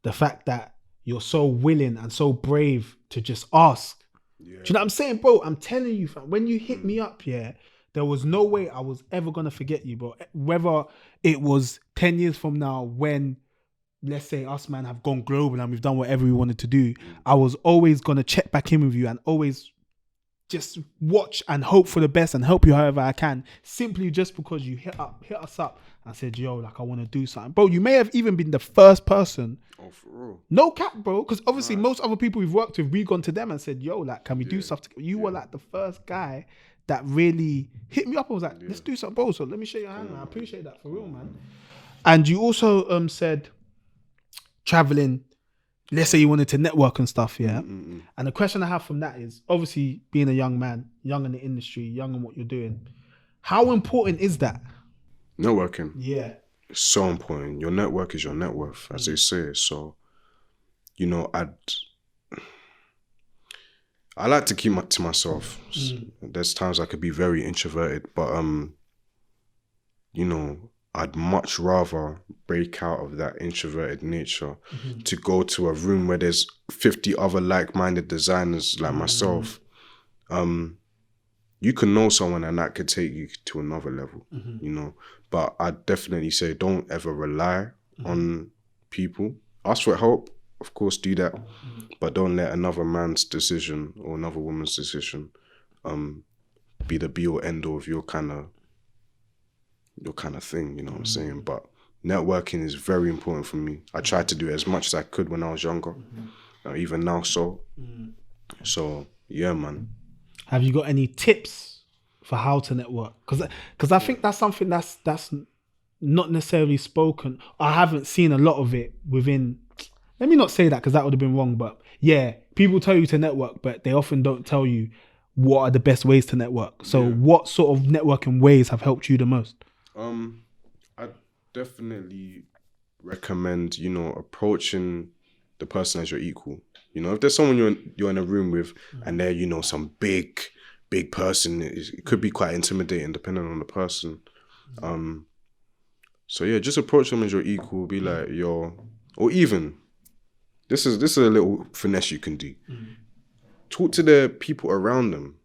Speaker 1: the fact that you're so willing and so brave to just ask.
Speaker 2: Yeah.
Speaker 1: Do you know what I'm saying, bro? I'm telling you, fam, when you hit me up, yeah, there was no way I was ever gonna forget you, bro. Whether it was 10 years from now, when, let's say, us, man, have gone global and we've done whatever we wanted to do, I was always gonna check back in with you and always just watch and hope for the best and help you however I can, simply just because you hit us up and said, yo, like, I want to do something. Bro, you may have even been the first person.
Speaker 2: Oh, for real?
Speaker 1: No cap, bro. Because obviously most other people we've worked with, we've gone to them and said, yo, like, can we do stuff together? You were like the first guy that really hit me up and was like, let's do something, bro. So let me shake your hand, man. I appreciate that, for real, man. And you also said traveling, let's say you wanted to network and stuff, yeah? And the question I have from that is, obviously being a young man, young in the industry, young in what you're doing, how important is that?
Speaker 2: Networking.
Speaker 1: Yeah.
Speaker 2: It's so important. Your network is your net worth, as they say. So, you know, I like to keep to myself. There's times I could be very introverted, but you know, I'd much rather break out of that introverted nature to go to a room where there's 50 other like-minded designers like myself. You can know someone and that could take you to another level, you know. But I'd definitely say don't ever rely on people. Ask for help, of course, do that. But don't let another man's decision or another woman's decision be the be or end all of your kind of thing, you know what I'm saying? But networking is very important for me. I tried to do it as much as I could when I was younger, even now. So yeah, man.
Speaker 1: Have you got any tips for how to network? Because I think that's something that's not necessarily spoken. I haven't seen a lot of it within. Let me not say that because that would have been wrong. But yeah, people tell you to network, but they often don't tell you what are the best ways to network. So what sort of networking ways have helped you the most?
Speaker 2: I definitely recommend, you know, approaching the person as your equal. You know, if there's someone you're in a room with and they're, you know, some big person, it could be quite intimidating depending on the person. So yeah, just approach them as your equal. Be like, yo, or even this is a little finesse you can do. Talk to the people around them,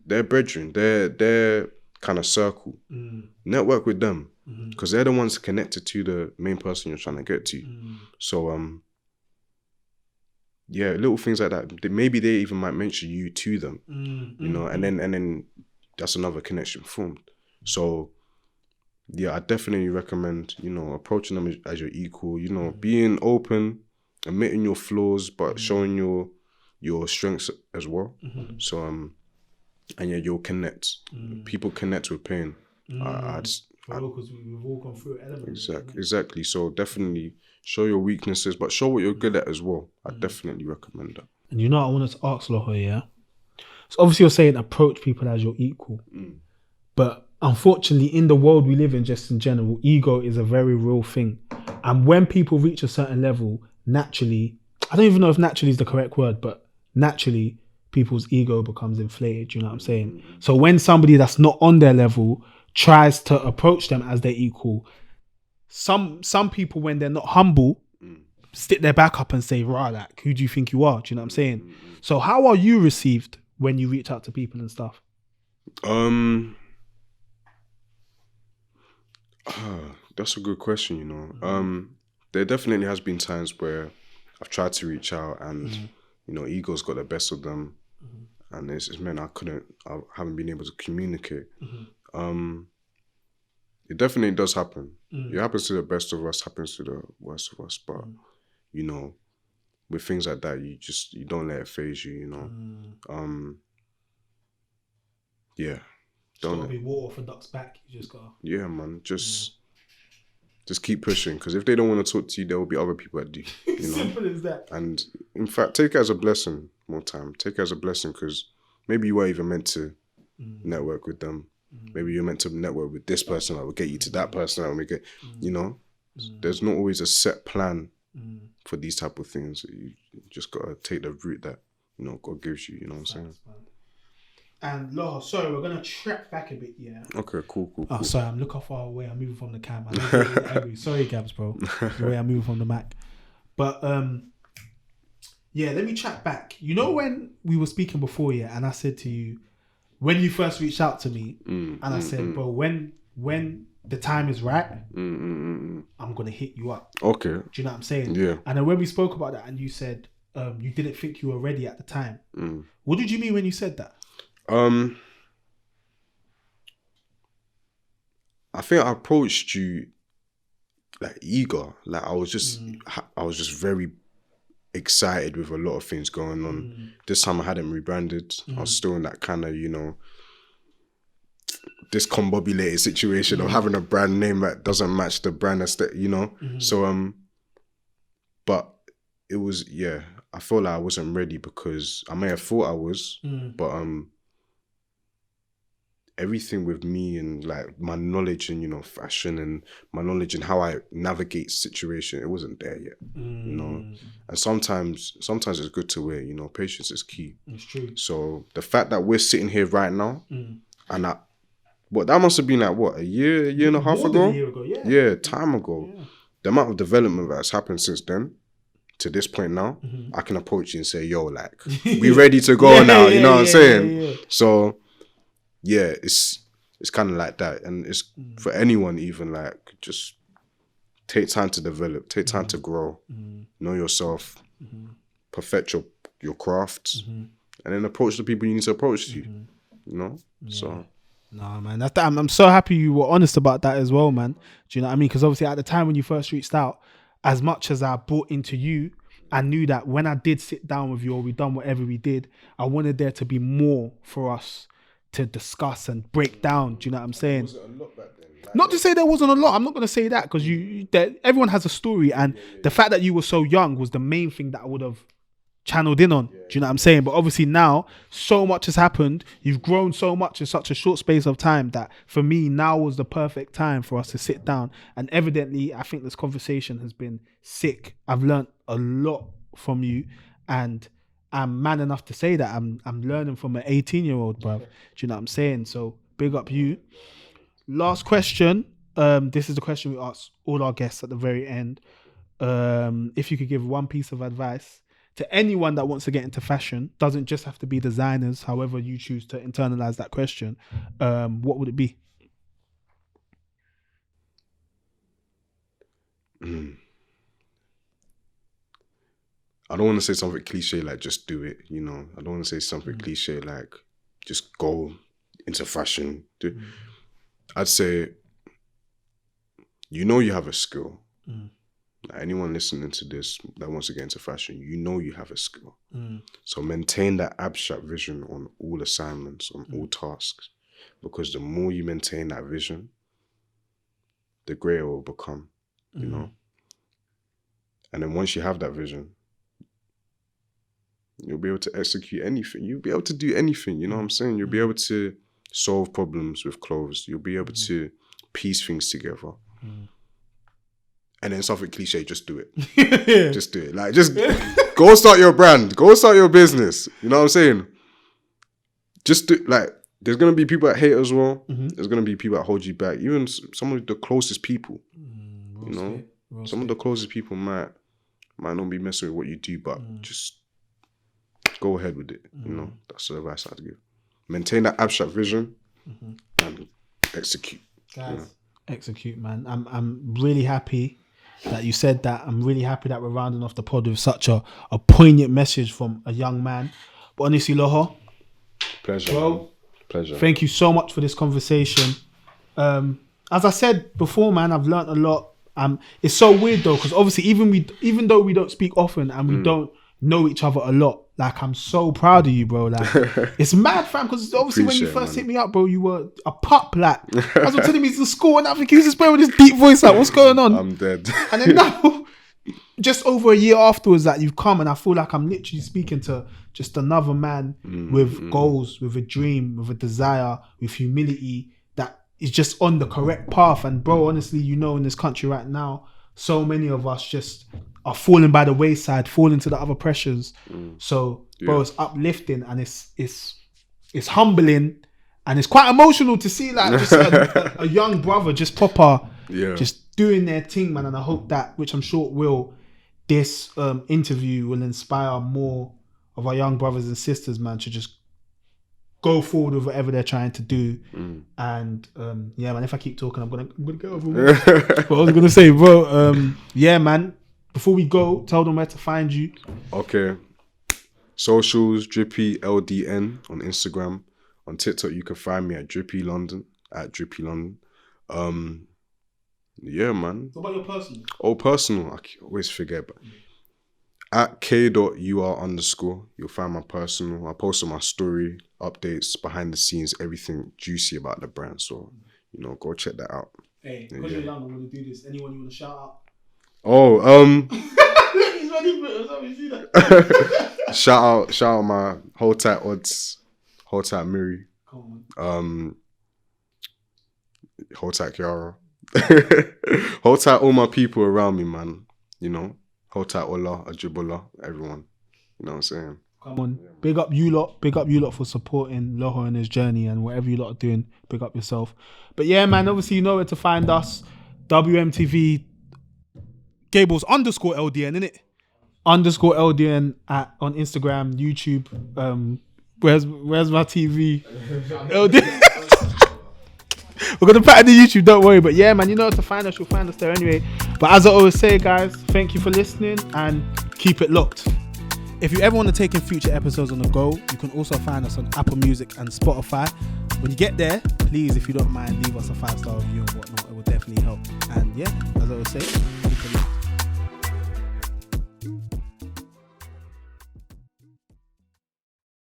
Speaker 2: their brethren, their kind of circle. Network with them because they're the ones connected to the main person you're trying to get to. So yeah, little things like that. Maybe they even might mention you to them, you know, and then that's another connection formed. So yeah, I definitely recommend, you know, approaching them as your equal, you know, being open, admitting your flaws, but showing your strengths as well. So and yeah, you'll connect. People connect with pain.
Speaker 1: Because we've all gone through elements.
Speaker 2: Exactly. So definitely show your weaknesses, but show what you're good at as well. I definitely recommend that.
Speaker 1: And you know what I wanted to ask, Loho, yeah? So obviously you're saying approach people as your equal. But unfortunately, in the world we live in, just in general, ego is a very real thing. And when people reach a certain level, naturally, I don't even know if naturally is the correct word, but naturally, people's ego becomes inflated, you know what I'm saying? So when somebody that's not on their level tries to approach them as their equal, some people, when they're not humble, stick their back up and say, rah, like, who do you think you are? Do you know what I'm saying? So how are you received when you reach out to people and stuff?
Speaker 2: That's a good question, you know. There definitely has been times where I've tried to reach out and, you know, ego's got the best of them. And it's meant I haven't been able to communicate. It definitely does happen. It happens to the best of us, happens to the worst of us. But, you know, with things like that, you don't let it faze you, you know. Yeah.
Speaker 1: Don't gotta be water for ducks back. You just gotta.
Speaker 2: Yeah, man. Just keep pushing. Because if they don't want to talk to you, there will be other people that do. You know?
Speaker 1: Simple as that.
Speaker 2: And in fact, take it as a blessing more time. Take it as a blessing because maybe you weren't even meant to network with them. Maybe you're meant to network with this person. I will get you to that person. And we get, you know, there's not always a set plan for these type of things. You just gotta take the route that you know, God gives you. You know what I'm saying?
Speaker 1: And Loho, sorry, we're gonna track back a bit, yeah.
Speaker 2: Okay, cool.
Speaker 1: Oh, sorry, I'm looking far away. I'm moving from the cam. I'm really angry. Sorry, Gabs, bro. The way I'm moving from the Mac. But yeah, let me track back. You know when we were speaking before, yeah, and I said to you, when you first reached out to me, I said, bro, when the time is right, I'm gonna hit you up.
Speaker 2: Okay.
Speaker 1: Do you know what I'm saying?
Speaker 2: Yeah.
Speaker 1: And then when we spoke about that, and you said you didn't think you were ready at the time. What did you mean when you said that?
Speaker 2: I think I approached you like eager. Like I was just very excited with a lot of things going on. This time I hadn't rebranded. I was still in that kind of, you know, discombobulated situation of having a brand name that doesn't match the brand that, you know. So but it was, yeah, I felt like I wasn't ready because I may have thought I was, but everything with me and like my knowledge and, you know, fashion and my knowledge and how I navigate situation, it wasn't there yet, you know. And sometimes it's good to wear, you know, patience is key.
Speaker 1: It's true.
Speaker 2: So the fact that we're sitting here right now, and that must have been like what, a year and a half
Speaker 1: More
Speaker 2: ago?
Speaker 1: than a year ago, yeah.
Speaker 2: Yeah, time ago. Yeah. The amount of development that's happened since then to this point now, I can approach you and say, yo, like, we ready to go now, you know what I'm saying? Yeah. So yeah, it's kind of like that. And it's for anyone even, like, just take time to develop, take time to grow, know yourself, perfect your craft, and then approach the people you need to approach to, you know? Yeah. So...
Speaker 1: No, man, I'm so happy you were honest about that as well, man. Do you know what I mean? Because obviously at the time when you first reached out, as much as I bought into you, I knew that when I did sit down with you or we done whatever we did, I wanted there to be more for us to discuss and break down. Do you know what I'm saying?
Speaker 2: Was it a lot back then? Like,
Speaker 1: not to say there wasn't a lot. I'm not going to say that because everyone has a story, and the fact that you were so young was the main thing that I would have channeled in on. Do you know what I'm saying? But obviously now so much has happened. You've grown so much in such a short space of time that for me now was the perfect time for us to sit down. And evidently I think this conversation has been sick. I've learned a lot from you, and I'm man enough to say that I'm learning from an 18-year-old, bruv. Do you know what I'm saying? So big up you. Last question. This is the question we ask all our guests at the very end. If you could give one piece of advice to anyone that wants to get into fashion, doesn't just have to be designers, however you choose to internalize that question, what would it be?
Speaker 2: I don't want to say something cliche like just do it, you know. I don't want to say something cliche like just go into fashion. I'd say, you know, you have a skill. Like anyone listening to this that wants to get into fashion, you know you have a skill. So maintain that abstract vision on all assignments, on all tasks, because the more you maintain that vision, the greater it will become, you know. And then once you have that vision, you'll be able to execute anything. You'll be able to do anything, you know what I'm saying? You'll be able to solve problems with clothes. You'll be able to piece things together. And then something cliche, just do it. Just do it. Like, just go start your brand. Go start your business. You know what I'm saying? Just do, like, there's going to be people that hate as well. There's going to be people that hold you back. Even some of the closest people, you know? Some of the closest people might not be messing with what you do, but just go ahead with it. You know? That's the advice I'd give. Maintain that abstract vision and execute.
Speaker 1: Guys,
Speaker 2: you know?
Speaker 1: Execute, man. I'm really happy that you said that. I'm really happy that we're rounding off the pod with such a poignant message from a young man. But honestly, Loho,
Speaker 2: pleasure,
Speaker 1: bro,
Speaker 2: man. Pleasure.
Speaker 1: Thank you so much for this conversation. As I said before, man, I've learned a lot. It's so weird though, because obviously even though we don't speak often and we don't know each other a lot, like, I'm so proud of you, bro. Like, it's mad, fam, because obviously when you first hit me up, bro, you were a pup, like, as you're telling me to school and I think he was just playing with this deep voice, like, what's going on?
Speaker 2: I'm dead.
Speaker 1: And then now, just over a year afterwards, that you've come, and I feel like I'm literally speaking to just another man with goals, with a dream, with a desire, with humility, that is just on the correct path. And bro, honestly, you know, in this country right now, so many of us just are falling by the wayside, falling to the other pressures. So, bro, it's uplifting and it's humbling and it's quite emotional to see like just a young brother just proper, just doing their thing, man. And I hope that, which I'm sure it will, this interview will inspire more of our young brothers and sisters, man, to just go forward with whatever they're trying to do. And yeah, man, if I keep talking, I'm gonna get overwhelmed. What I was gonna say, bro, yeah, man, before we go, tell them where to find you.
Speaker 2: Okay, socials, Drippy LDN on Instagram. On TikTok you can find me at Drippy London, yeah, man.
Speaker 1: What about your personal?
Speaker 2: Personal, I always forget, but at k.ur_, you'll find my personal. I post on my story, updates, behind the scenes, everything juicy about the brand. So, go check that out.
Speaker 1: Hey, because you're young, I'm going to do this. Anyone you want to shout out? He's ready for it. Let me see that.
Speaker 2: Shout out my Hold Tight Odds, Hold Tight Miri,
Speaker 1: Come on.
Speaker 2: Hold Tight Kiara. Hold tight all my people around me, man. Hold tight Ola, Ajibullah, everyone. You know what I'm saying?
Speaker 1: Come on. Big up you lot for supporting Loho in his journey, and whatever you lot are doing, big up yourself. But yeah, man, obviously you know where to find us. WMTV Gables _LDN, innit? _LDN on Instagram, YouTube. Where's my TV? LDN. We're going to put it on the YouTube, don't worry. But yeah, man, you know where to find us. You'll find us there anyway. But as I always say, guys, thank you for listening and keep it locked. If you ever want to take in future episodes on the go, you can also find us on Apple Music and Spotify. When you get there, please, if you don't mind, leave us a 5-star review and whatnot. It will definitely help. And yeah, as I always say, keep it locked.